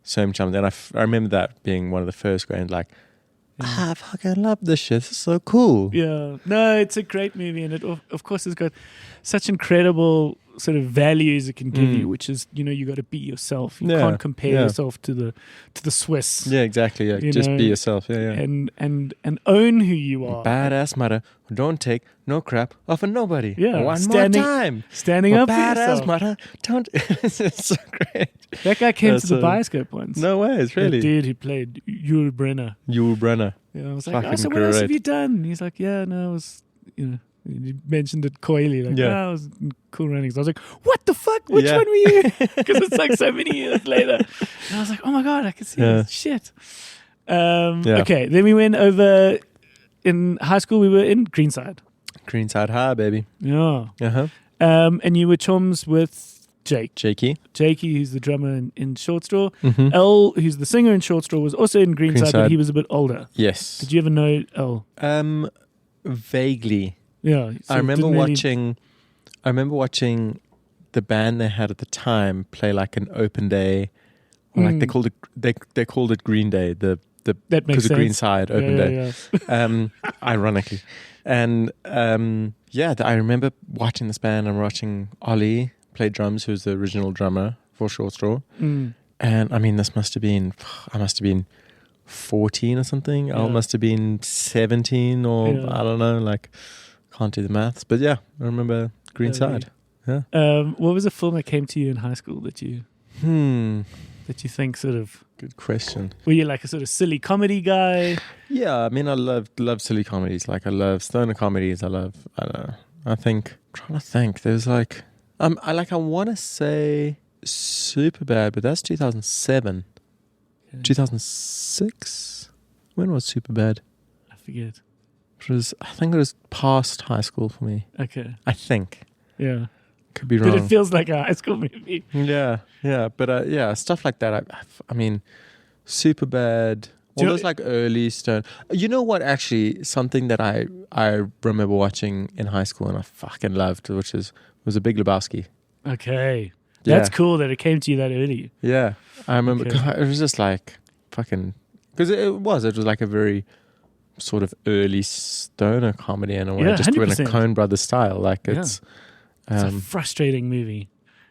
so many times. And I remember that being one of the first going like, I fucking love this shit. This is so cool. Yeah. No, it's a great movie. And it, of course, it's got such incredible sort of values it can give you, which is, you got to be yourself. You can't compare yourself to the Swiss. Yeah, exactly. Yeah, just be yourself. Yeah. And own who you are. Badass mother who don't take no crap off of nobody. Yeah, One more time. Standing up for Badass yourself. mother don't. It's so great. That guy came to the bioscope once. No way, it's really. That dude who played Yul Brynner. Yul Brynner. Yeah, I was like, Fucking so what else have great. you done? And he's like, yeah, no, it was, you mentioned it coyly, like, I was in Cool Runnings. I was like, what the fuck? Which one were you? Because it's like so many years later. And I was like, oh my God, I can see this shit. Okay, then we went over, in high school, we were in Greenside. Greenside High, baby. Yeah. Uh-huh. And you were chums with Jakey. Jakey, who's the drummer in Short Straw. Mm-hmm. L, who's the singer in Short Straw, was also in Greenside, but he was a bit older. Yes. Did you ever know L? Vaguely. Yeah. So I remember didn't watching the band they had at the time play like an open day, or like they called it Green Day. That makes because of sense. Greenside open day. Yeah. Ironically, and I remember watching this band and watching Ollie play drums, who's the original drummer for Short Straw. And I mean, I must have been 14 or something. I must have been 17 or I don't know, like can't do the maths, but I remember Greenside. Yeah. What was a film that came to you in high school that you think sort of? Good question. Were you like a sort of silly comedy guy? Yeah, I mean, I love silly comedies. Like I love stoner comedies. I don't know. I'm trying to think. There's like, I want to say Superbad, but that's 2007. 2006? When was Superbad? I forget. I think it was past high school for me. Okay. I think. Yeah. Could be wrong. But it feels like a high school movie. Yeah. But stuff like that. I mean, Superbad. All those like early stone. You know what? Actually, something that I remember watching in high school and I fucking loved, which was A Big Lebowski. Okay. That's cool that it came to you that early. Yeah. I remember it was just like fucking, because it was like a very sort of early stoner comedy in a way, just 100%. in a Coen Brothers style. Like it's a frustrating movie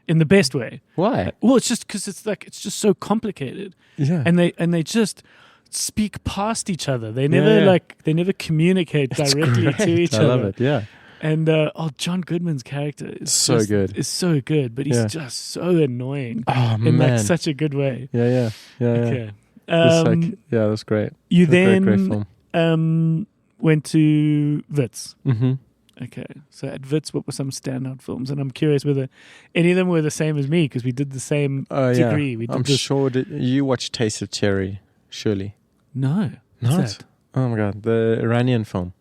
in the best way. Why? Well, it's just because it's just so complicated. Yeah. And they just speak past each other. They never they never communicate directly to each other. I love it. Yeah. And John Goodman's character is so good. Is so good, but he's just so annoying. Oh in man, like such a good way. Yeah. Okay. That's great. You then great film. Went to Wits. Mm-hmm. Okay, so at Wits, what were some standout films? And I'm curious whether any of them were the same as me, because we did the same degree. Yeah. We did I'm sure you watched Taste of Cherry, surely. No. Not? What's that? Oh my god, the Iranian film.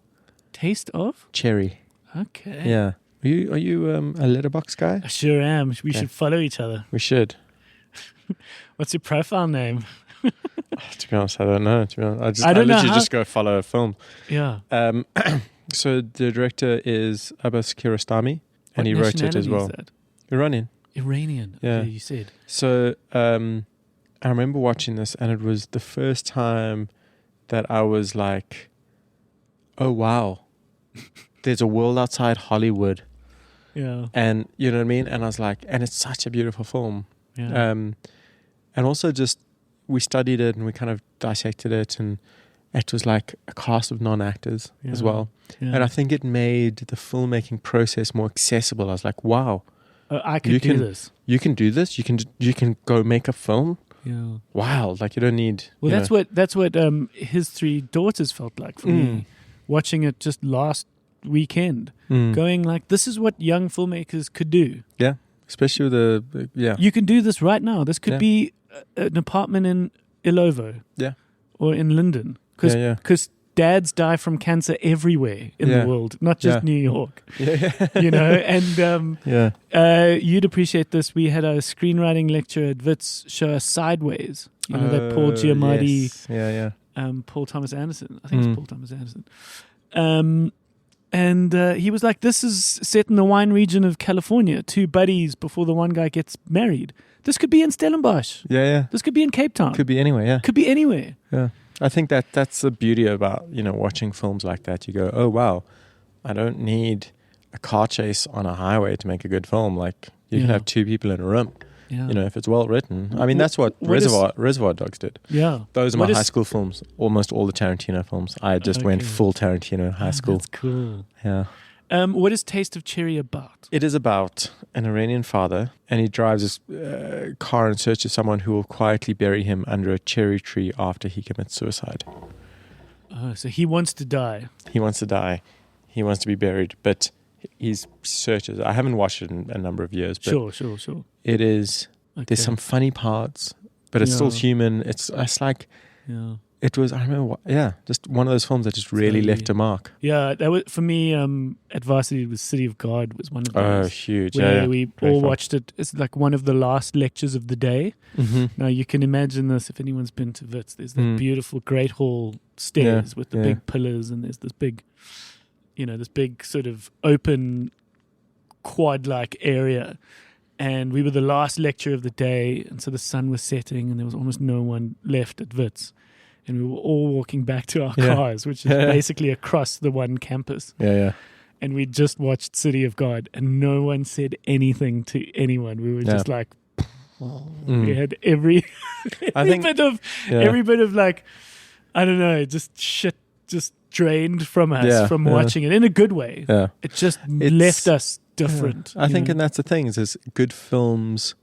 Taste of? Cherry. Okay. Yeah. Are you a Letterboxd guy? I sure am. We should follow each other. We should. What's your profile name? To be honest, I don't know. I don't know literally how- just go follow a film. Yeah. So the director is Abbas Kiarostami, and he wrote it as well. Is that? Iranian. Iranian. Yeah. Okay, you said. So I remember watching this, and it was the first time that I was like, "Oh wow, there's a world outside Hollywood." Yeah. And you know what I mean? And I was like, and it's such a beautiful film. Yeah. And also just we studied it and we kind of dissected it, and It was like a cast of non-actors as Yeah. well. Yeah. And I think it made the filmmaking process more accessible. I was like, wow, I could you do can- this. you can do this. You can go make a film. Yeah. Wow, like you don't need. Well, you that's what his three daughters felt like for me. Watching it just last weekend, going like, this is what young filmmakers could do. Yeah, especially with the You can do this right now. This could Yeah. be an apartment in Ilovo. Yeah. Or in London. Because Yeah, dads die from cancer everywhere in Yeah. the world, not just Yeah. New York. yeah, You know, and yeah. you'd appreciate this. We had a screenwriting lecture at Wits show us Sideways. You know, that Paul Giamatti, Yes. Yeah. Paul Thomas Anderson. I think it's Paul Thomas Anderson. And he was like, this is set in the wine region of California. Two buddies before the one guy gets married. This could be in Stellenbosch. Yeah. This could be in Cape Town. Could be anywhere. Yeah. Could be anywhere. Yeah. I think that's the beauty about, watching films like that. You go, oh, wow, I don't need a car chase on a highway to make a good film. Like, you can Yeah. have two people in a room, Yeah. if it's well written. I mean, that's what What is- Reservoir Dogs did. Yeah. Those are my What is- high school films, almost all the Tarantino films. I just went Okay. full Tarantino in high school. That's cool. Yeah. What is Taste of Cherry about? It is about an Iranian father, and he drives his car in search of someone who will quietly bury him under a cherry tree after he commits suicide. Oh, so he wants to die. He wants to die. He wants to be buried, but he's searches. I haven't watched it in a number of years, but Sure. it is. Okay. There's some funny parts, but it's still Yeah. human. It's like Yeah. it was. I remember. Just one of those films that just really Totally. left a mark. Yeah, that was for me. At varsity, was City of God was one of Oh, those huge! where Yeah, we Great all film. watched it. It's like one of the last lectures of the day. Mm-hmm. Now you can imagine this if anyone's been to Wits. There's that beautiful Great Hall stairs with the Yeah. big pillars, and there's this big, this big sort of open quad-like area. And we were the last lecture of the day, and so the sun was setting, and there was almost no one left at Wits. And we were all walking back to our Yeah. cars, which is basically across the one campus. Yeah. And we just watched City of God, and no one said anything to anyone. We were just like, we had every I think- bit of every bit of like, I don't know, just shit just drained from us from watching it in a good way. Yeah. It just It's- left us different. I you think, know? and that's the thing is good films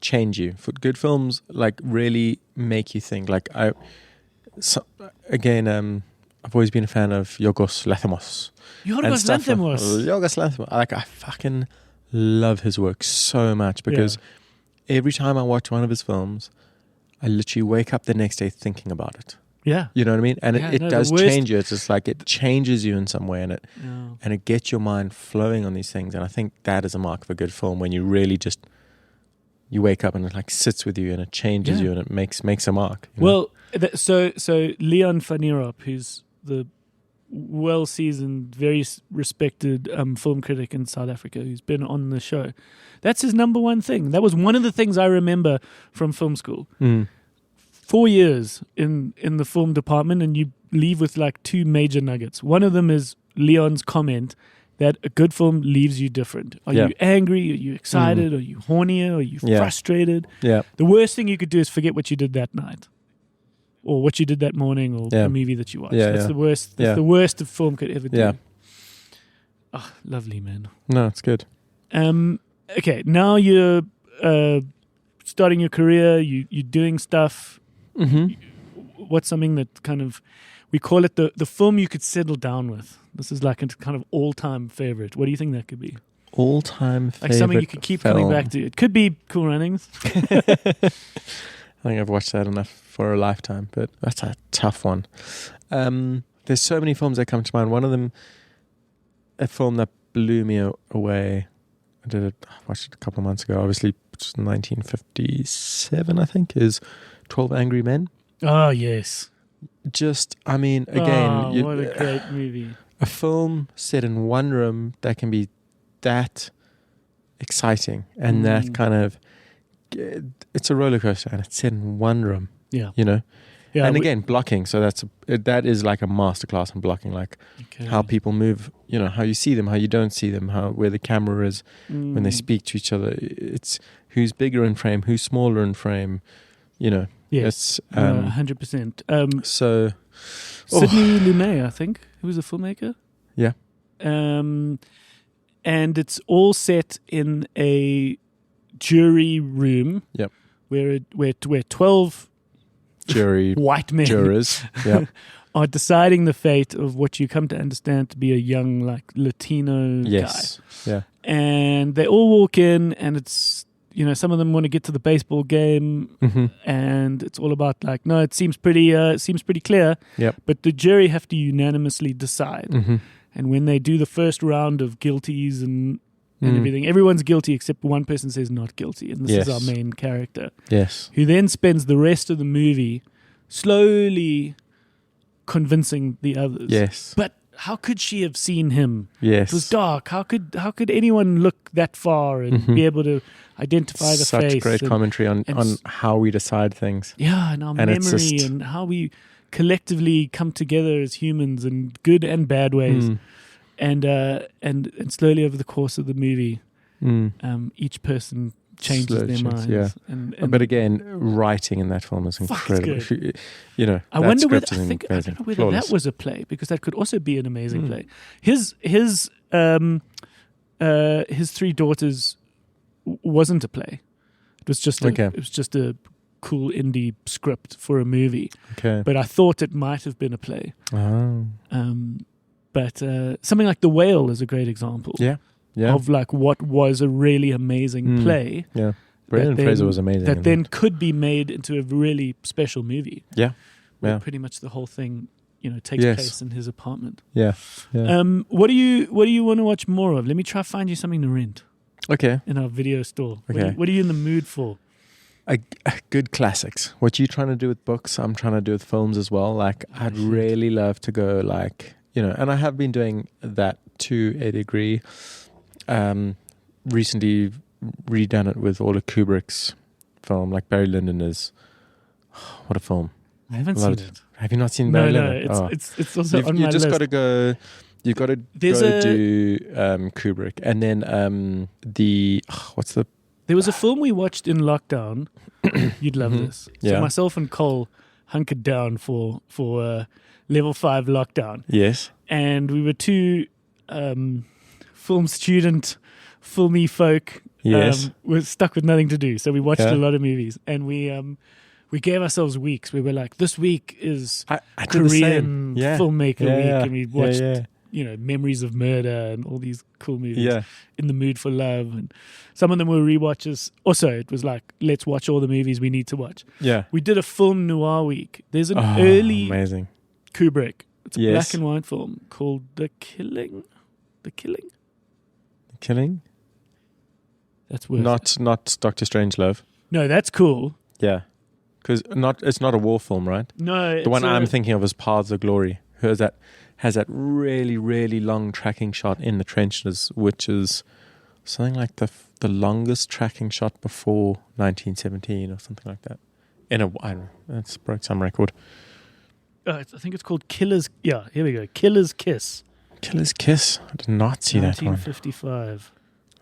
change you. Good films like really make you think. Like I've always been a fan of Yorgos Lanthimos. Yorgos Lanthimos. Yorgos Lanthimos. Like I fucking love his work so much because every time I watch one of his films, I literally wake up the next day thinking about it. Yeah. You know what I mean? And Yeah, it no, does the worst- change you. It's just like it changes you in some way, and Yeah. it gets your mind flowing on these things. And I think that is a mark of a good film when you really just you wake up and it like sits with you and it changes Yeah. you and it makes a mark. You know? Well, so Leon van Nierop, who's the well-seasoned, very respected film critic in South Africa, who's been on the show, that's his number one thing. That was one of the things I remember from film school. 4 years in the film department, and you leave with like two major nuggets. One of them is Leon's comment that a good film leaves you different. Are you angry? Are you excited? Are you hornier? Are you frustrated? Yeah. The worst thing you could do is forget what you did that night, or what you did that morning, or the movie that you watched. That's the worst. That's the worst a film could ever do. Yeah. Oh, lovely, man. No, it's good. Okay, now you're starting your career. You're doing stuff. What's something that kind of, we call it the film you could settle down with. This is like a kind of all-time favorite. What do you think that could be? All-time favorite Like something you could keep coming back to. It could be Cool Runnings. I think I've watched that enough for a lifetime, but that's a tough one. There's so many films that come to mind. One of them, a film that blew me away. I watched it a couple of months ago. Obviously, it's 1957, I think, is 12 Angry Men. Oh, yes. Just, I mean, again, what a great movie. a film set in one room that can be that exciting and that kind of, it's a roller coaster and it's set in one room. Yeah. You know? Yeah. And again, blocking. So that is like a masterclass in blocking, like how people move, you know, how you see them, how you don't see them, where the camera is when they speak to each other. It's who's bigger in frame, who's smaller in frame, you know. Yes, It's 100%. so Sidney Lumet, I think, who was a filmmaker. Yeah. And it's all set in a jury room. Yep. Where 12 Jury white men jurors. Yeah. are deciding the fate of what you come to understand to be a young, like, Latino Yes. guy. Yeah. And they all walk in, and it's, some of them want to get to the baseball game, Mm-hmm. and it's all about, like, no, it seems pretty clear. Yep. But the jury have to unanimously decide. Mm-hmm. And when they do the first round of guilties and everything, everyone's guilty except one person says not guilty, and this is our main character. Yes. Who then spends the rest of the movie slowly convincing the others. Yes. But how could she have seen him? Yes. It was dark. How could anyone look that far and be able to identify the Such face? great and, commentary on how we decide things. Yeah, and our And it's memory just- and how we collectively come together as humans in good and bad ways. And slowly over the course of the movie, each person changes Slowly their changes, minds. yeah. And But again, writing in that film is Fuck, it's incredible. good. That wonder whether script is I don't amazing. know whether Flawless. that was a play, because that could also be an amazing play. His Three Daughters wasn't a play. It was just a cool indie script for a movie. Okay. But I thought it might have been a play. Oh. But something like The Whale is a great example. Yeah. Yeah. Of like what was a really amazing play. Yeah. Brendan Fraser was amazing. That then could be made into a really special movie. Yeah. Where Yeah. pretty much the whole thing, takes Yes. place in his apartment. Yeah. Yeah. What do you want to watch more of? Let me try to find you something to rent Okay. in our video store. Okay. What are you in the mood for? Good classics. What you trying to do with books, I'm trying to do with films as well. Like, I'd really love to go, like, and I have been doing that to a degree. Recently redone it with all of Kubrick's film, like Barry Lyndon is. What a film! I haven't Loved seen it. Have you not seen Barry Lyndon? No, it's also on You my just list. got to go. You've got to do Kubrick, and then what's the? There was a film we watched in lockdown. You'd love this. So Yeah. myself and Cole hunkered down for level 5 lockdown, Yes. and we were two film student, filmy folk. Yes. We're stuck with nothing to do, so we watched Yeah. a lot of movies, and we gave ourselves weeks. We were like, this week is I did the same. Korean Yeah. filmmaker Yeah, week, yeah. and we watched Yeah. Memories of Murder and all these cool movies. Yeah. In the Mood for Love, and some of them were rewatches. Also, it was like, let's watch all the movies we need to watch. Yeah. We did a film noir week. There's an early amazing. Kubrick. It's a Yes. black and white film called The Killing. The Killing. Killing? That's worth it. Not Doctor Strangelove. No, that's cool. Yeah. Because it's not a war film, right? No, The one I'm thinking of is Paths of Glory. Has that really, really long tracking shot in the trenches, which is something like the longest tracking shot before 1917 or something like that. I don't know, that's broke some record. I think it's called Killer's. Yeah, here we go. Killer's Kiss. Killer's Kiss? I did not see that one. 1955.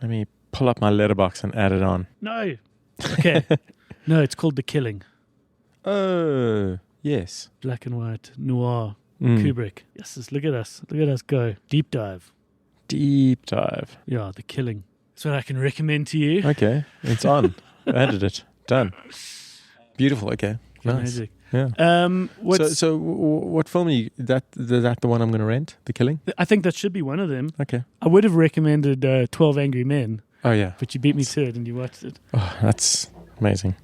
Let me pull up my letterbox and add it on. No. Okay. No, it's called The Killing. Oh, yes. Black and white noir. Mm. Kubrick. Yes, look at us. Look at us go. Deep dive. Deep dive. Yeah, The Killing. That's what I can recommend to you. Okay, it's on. Added it. Done. Beautiful. Okay, nice. Magic. Yeah. What film are you? That the one I'm going to rent? The Killing? I think that should be one of them. Okay. I would have recommended 12 Angry Men, Oh yeah. but you beat me to it and you watched it. Oh, that's amazing.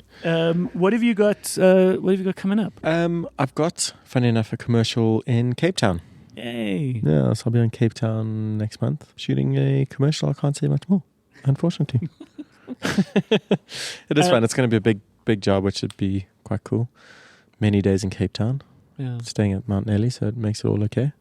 What have you got? What have you got coming up? I've got, funny enough, a commercial in Cape Town. Yay! Yeah, so I'll be in Cape Town next month shooting a commercial. I can't say much more, unfortunately. It is fun. It's going to be a big job, which should be quite cool. Many days in Cape Town. Yeah. Staying at Mount Nelly, so it makes it all okay.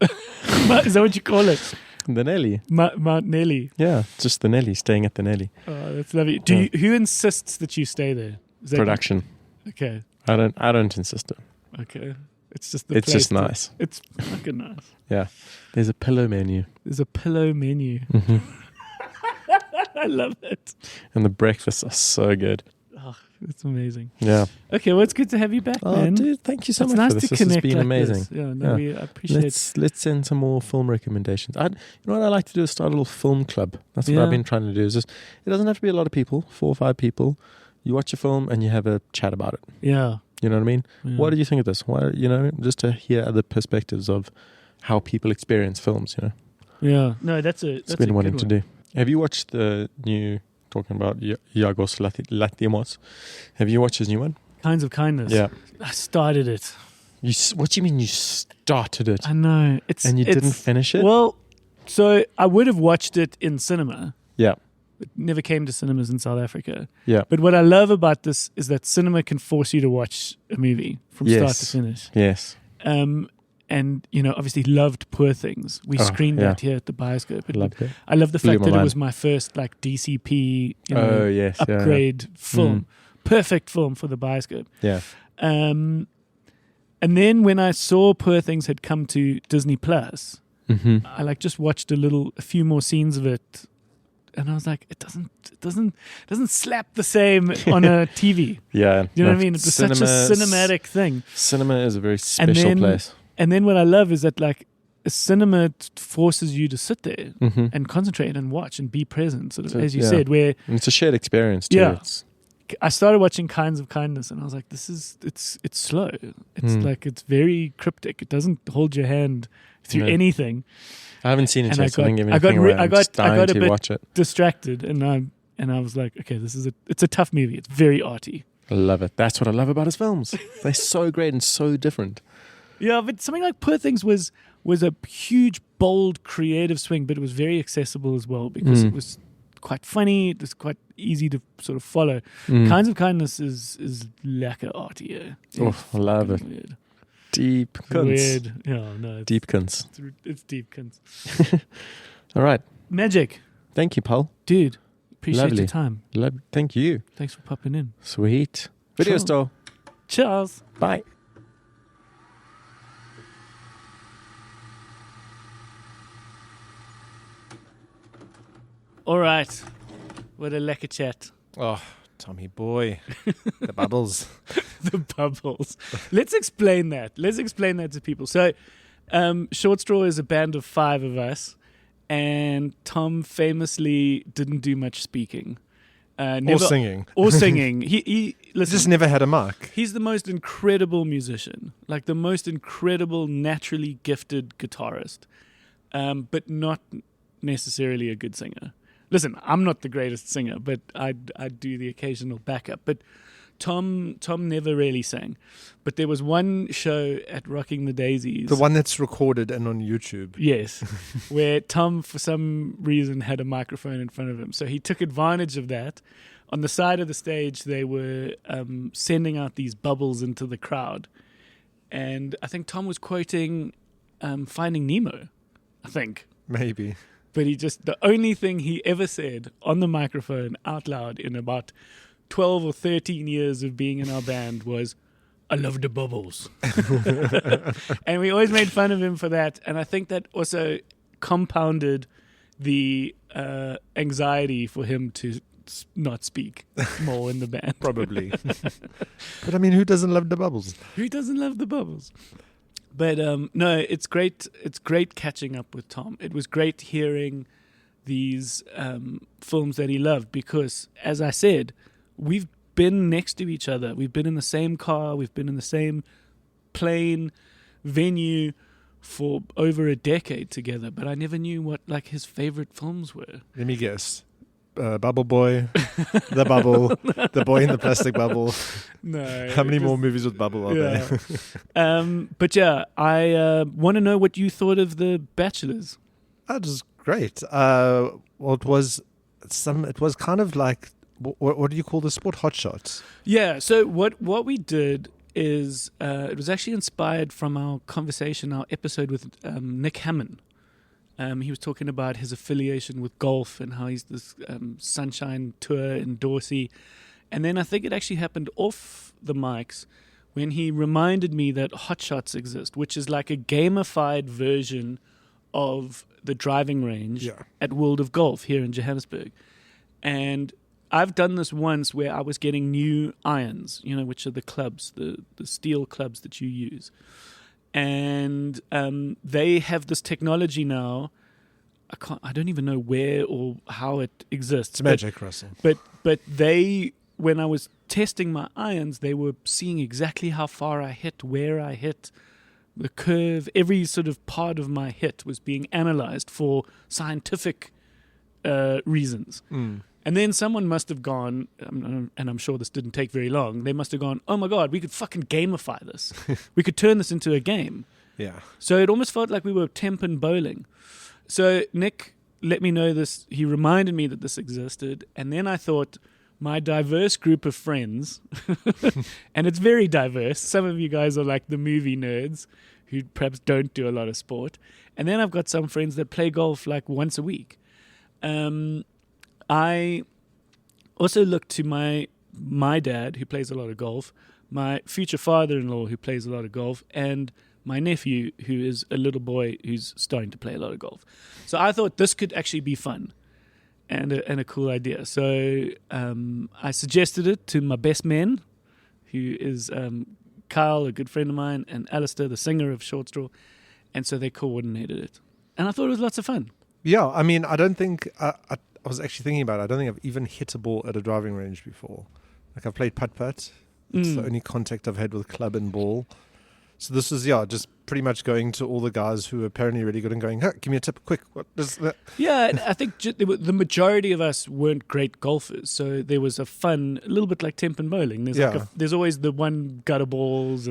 Is that what you call it? The Nelly. Mount Nelly. Yeah, just the Nelly. Staying at the Nelly. Oh, that's lovely. Who insists that you stay there? Is that Production. Okay. I don't insist it. Okay. It's just the It's place just to- nice. It's fucking nice. Yeah. There's a pillow menu. There's a pillow menu. Mm-hmm. I love it. And the breakfasts are so good. Oh, It's amazing. Yeah. Okay, well, it's good to have you back, Oh, man. dude, thank you so It's much nice for this. to This has connect been like amazing. this. Yeah, no, I appreciate. Let's send some more film recommendations. You know what I like to do is start a little film club. That's what Yeah. I've been trying to do. Is just, it doesn't have to be a lot of people, 4 or 5 people. You watch a film and you have a chat about it. Yeah. You know what I mean? Yeah. What do you think of this? Why, just to hear other perspectives of how people experience films. Yeah. No, that's It's a been good wanting one. to do. Have you watched the new, talking about Iagos Latimos? Have you watched his new one? Kinds of Kindness. Yeah. I started it. What do you mean you started it? I know. And you didn't finish it? Well, so I would have watched it in cinema. Yeah. It never came to cinemas in South Africa. Yeah. But what I love about this is that cinema can force you to watch a movie from start to finish. Yes. And, obviously loved Poor Things. We screened that here at the bioscope. Loved it. I love the Blew fact my that it mind. was my first DCP Yes. upgrade film. Perfect film for the bioscope. Yeah. And then when I saw Poor Things had come to Disney Plus, Mm-hmm. I just watched a few more scenes of it, and I was like, it doesn't slap the same on a TV. Yeah. You know what I mean? It's such a cinematic thing. Cinema is a very special place. And then what I love is that a cinema forces you to sit there Mm-hmm. and concentrate and watch and be present, sort of, So, as you yeah. said, where And it's a shared experience too. Yeah. I started watching Kinds of Kindness and I was like, it's slow. It's it's very cryptic. It doesn't hold your hand through No. anything. I haven't seen it And yet, I so I don't give got- anything away. I'm just I dying got a to bit- watch it. Distracted and I was like, okay, it's a tough movie. It's very arty. I love it. That's what I love about his films. They're so great and so different. Yeah, but something like Poor Things was a huge, bold, creative swing, but it was very accessible as well because it was quite funny. It was quite easy to sort of follow. Kinds of Kindness is lekker artier. Oh, I love it. Weird. Deep cunts. Weird. Yeah, no. It's, Deep cunts. It's deep cunts. All right. Magic. Thank you, Paul. Dude, appreciate Lovely. your time. Thank you. Thanks for popping in. Sweet. Video Sure. store. Cheers. Bye. All right. What a lekker chat. Oh, Tommy boy. The bubbles. The bubbles. Let's explain that. Let's explain that to people. So, Short Straw is a band of 5 of us, and Tom famously didn't do much speaking. Or singing. Or singing. He listen, Just never had a mic. he's the most incredible musician, like the most incredible, naturally gifted guitarist, but not necessarily a good singer. Listen, I'm not the greatest singer, but I do the occasional backup. But Tom never really sang. But there was one show at Rocking the Daisies. The one that's recorded and on YouTube. Yes, where Tom, for some reason, had a microphone in front of him. So he took advantage of that. On the side of the stage, they were sending out these bubbles into the crowd. And I think Tom was quoting Finding Nemo, I think. Maybe. But the only thing he ever said on the microphone out loud in about 12 or 13 years of being in our band was, I love the bubbles. And we always made fun of him for that. And I think that also compounded the anxiety for him to not speak more in the band. Probably. But I mean, who doesn't love the bubbles? Who doesn't love the bubbles? But no, it's great. It's great catching up with Tom. It was great hearing these films that he loved because, as I said, we've been next to each other. We've been in the same car. We've been in the same plane venue for over a decade together. But I never knew what his favorite films were. Let me guess. Bubble Boy, The Bubble, The Boy in the Plastic Bubble. No. How many more movies with Bubble are there? But yeah, I want to know what you thought of The Bachelors. That was great. Well, it was kind of like, what do you call the sport? Hot shots. Yeah. So what we did is it was actually inspired from our episode with Nick Hammond. He was talking about his affiliation with golf and how he's this Sunshine Tour in Dorsey. And then I think it actually happened off the mics when he reminded me that Hot Shots exist, which is like a gamified version of the driving range at World of Golf here in Johannesburg. And I've done this once where I was getting new irons, which are the clubs, the steel clubs that you use. And they have this technology now. I don't even know where or how it exists. It's magic, Russell. But when I was testing my irons, they were seeing exactly how far I hit, where I hit, the curve. Every sort of part of my hit was being analyzed for scientific reasons. And then someone must have gone, and I'm sure this didn't take very long, they must have gone, oh my God, we could fucking gamify this. We could turn this into a game. Yeah. So it almost felt like we were Tempen bowling. So Nick let me know this. He reminded me that this existed. And then I thought, my diverse group of friends, and it's very diverse. Some of you guys are like the movie nerds who perhaps don't do a lot of sport. And then I've got some friends that play golf like once a week. I also look to my dad, who plays a lot of golf, my future father-in-law, who plays a lot of golf, and my nephew, who is a little boy who's starting to play a lot of golf. So I thought this could actually be fun and a cool idea. So I suggested it to my best men, who is Kyle, a good friend of mine, and Alistair, the singer of Short Straw. And so they coordinated it. And I thought it was lots of fun. Yeah, I mean, I don't think... I was actually thinking about it. I don't think I've even hit a ball at a driving range before. Like, I've played putt-putt. It's the only contact I've had with club and ball. So this was, just pretty much going to all the guys who are apparently really good and going, hey, give me a tip, quick. What is that? Yeah, I think the majority of us weren't great golfers. So there was a little bit like Tempen bowling. There's always the one gutter balls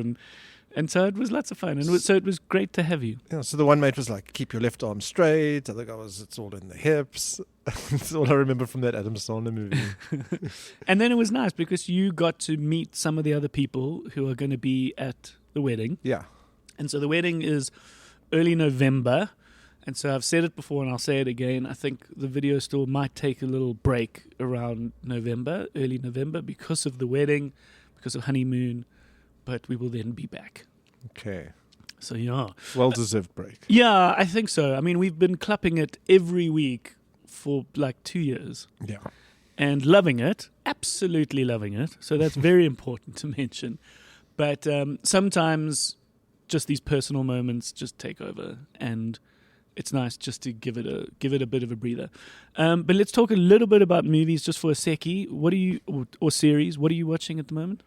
and so it was lots of fun. And so it was great to have you. Yeah, so the one mate was like, keep your left arm straight. The other guy was, it's all in the hips. That's all I remember from that Adam Sandler movie. And then it was nice because you got to meet some of the other people who are going to be at the wedding. Yeah. And so the wedding is early November. And so I've said it before and I'll say it again. I think the video store might take a little break around early November, because of the wedding, because of honeymoon. But we will then be back. Okay. So, yeah. Well-deserved break. Yeah, I think so. I mean, we've been clapping it every week for like 2 years. Yeah. And loving it. Absolutely loving it. So that's very important to mention. But sometimes just these personal moments just take over. And it's nice just to give it a bit of a breather. But let's talk a little bit about movies just for a seckie. Or series. What are you watching at the moment?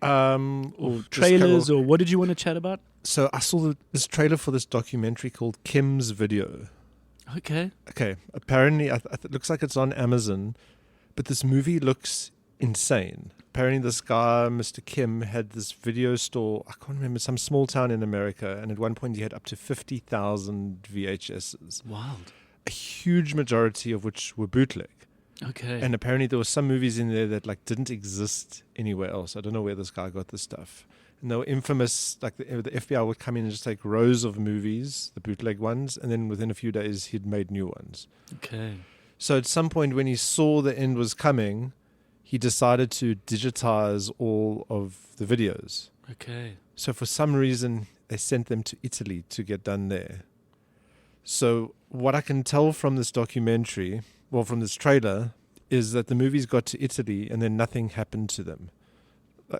Or trailers, or what did you want to chat about? So I saw this trailer for this documentary called Kim's Video. Okay. Apparently, it looks like it's on Amazon, but this movie looks insane. Apparently, this guy, Mr. Kim, had this video store. I can't remember, some small town in America, and at one point he had up to 50,000 VHSs. Wild. A huge majority of which were bootleg. Okay. And apparently there were some movies in there that didn't exist anywhere else. I don't know where this guy got this stuff. And they were infamous. Like the FBI would come in and just take rows of movies, the bootleg ones, and then within a few days he'd made new ones. Okay. So at some point when he saw the end was coming, he decided to digitize all of the videos. Okay. So for some reason they sent them to Italy to get done there. So what I can tell from this documentary, from this trailer, is that the movies got to Italy and then nothing happened to them.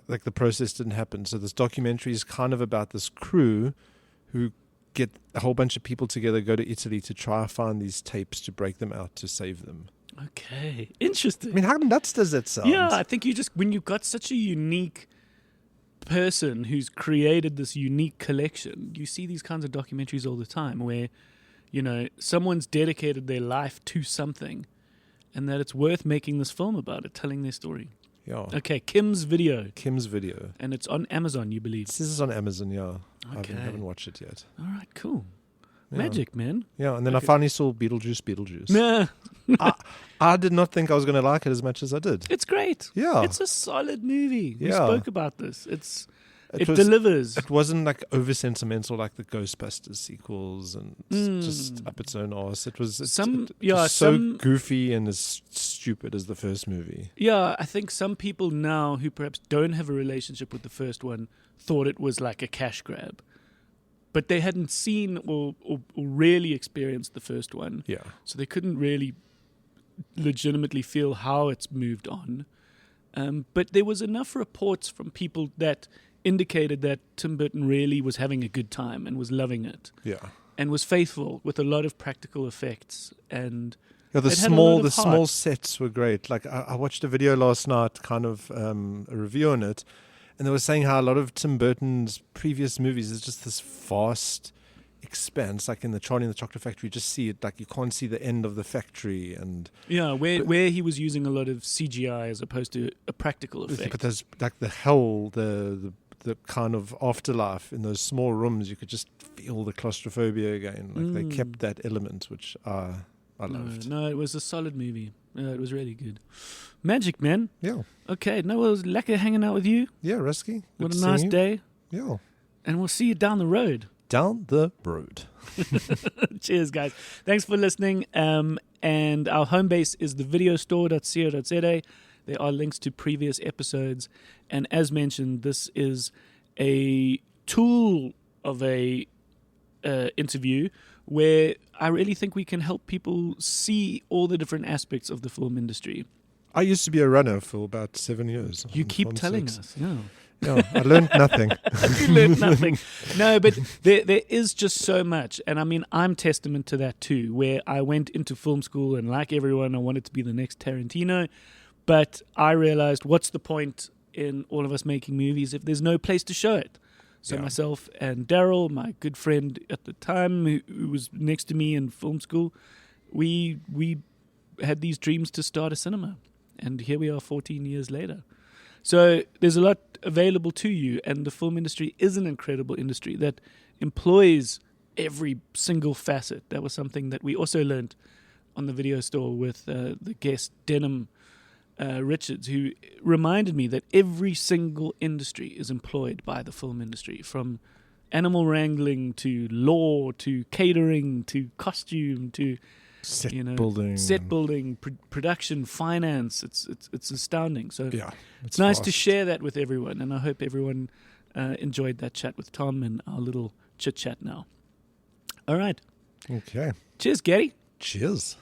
Like the process didn't happen. So this documentary is kind of about this crew who get a whole bunch of people together, go to Italy to try and find these tapes to break them out to save them. Okay. Interesting. I mean, how nuts does that sound? Yeah, I think when you've got such a unique person who's created this unique collection, you see these kinds of documentaries all the time where, someone's dedicated their life to something and that it's worth making this film about it, telling their story. Yeah. Okay, Kim's Video. And it's on Amazon, you believe? This is on Amazon, yeah. Okay. I haven't watched it yet. All right, cool. Yeah. Magic, man. Yeah, and then I finally saw Beetlejuice. Nah. I did not think I was going to like it as much as I did. It's great. Yeah. It's a solid movie. We Yeah. spoke about this. It delivers. It wasn't like over sentimental like the Ghostbusters sequels and just up its own arse. It was so goofy and as stupid as the first movie. Yeah, I think some people now who perhaps don't have a relationship with the first one thought it was like a cash grab. But they hadn't seen or really experienced the first one. Yeah. So they couldn't really legitimately feel how it's moved on. But there was enough reports from people that indicated that Tim Burton really was having a good time and was loving it. Yeah. And was faithful with a lot of practical effects. And Yeah, the it had a lot of small heart. sets were great. Like I watched a video last night, kind of a review on it, and they were saying how a lot of Tim Burton's previous movies is just this vast expanse. Like in the Charlie and the Chocolate Factory, you just see it, like you can't see the end of the factory, and Yeah, where he was using a lot of CGI as opposed to a practical effect. but there's like the hell, the kind of afterlife in those small rooms. You could just feel the claustrophobia again. Like they kept that element, which I loved. No, it was a solid movie. It was really good. Magic, man. Yeah, Okay, no, it was lekker hanging out with you. yeah, Rusky. What Good a seeing nice you. day. Yeah, And we'll see you down the road. down the road. Cheers, guys. Thanks for listening. And our home base is thevideostore.co.za. There are links to previous episodes. And as mentioned, this is a tool of a interview where I really think we can help people see all the different aspects of the film industry. I used to be a runner for about 7 years. You on keep Form telling 6. us. Yeah. Yeah, I learned nothing. You learned nothing. No, but there is just so much. And I mean, I'm testament to that too, where I went into film school and like everyone, I wanted to be the next Tarantino. But I realized, what's the point in all of us making movies if there's no place to show it? So Yeah. myself and Daryl, my good friend at the time, who was next to me in film school, we had these dreams to start a cinema. And here we are 14 years later. So there's a lot available to you, and the film industry is an incredible industry that employs every single facet. That was something that we also learned on the video store with the guest Denham Richards, who reminded me that every single industry is employed by the film industry, from animal wrangling to law to catering to costume to Set building, production, finance. It's astounding. So Yeah, it's nice to share that with everyone, and I hope everyone enjoyed that chat with Tom and our little chit chat now. All right, Okay. cheers, Gary. Cheers.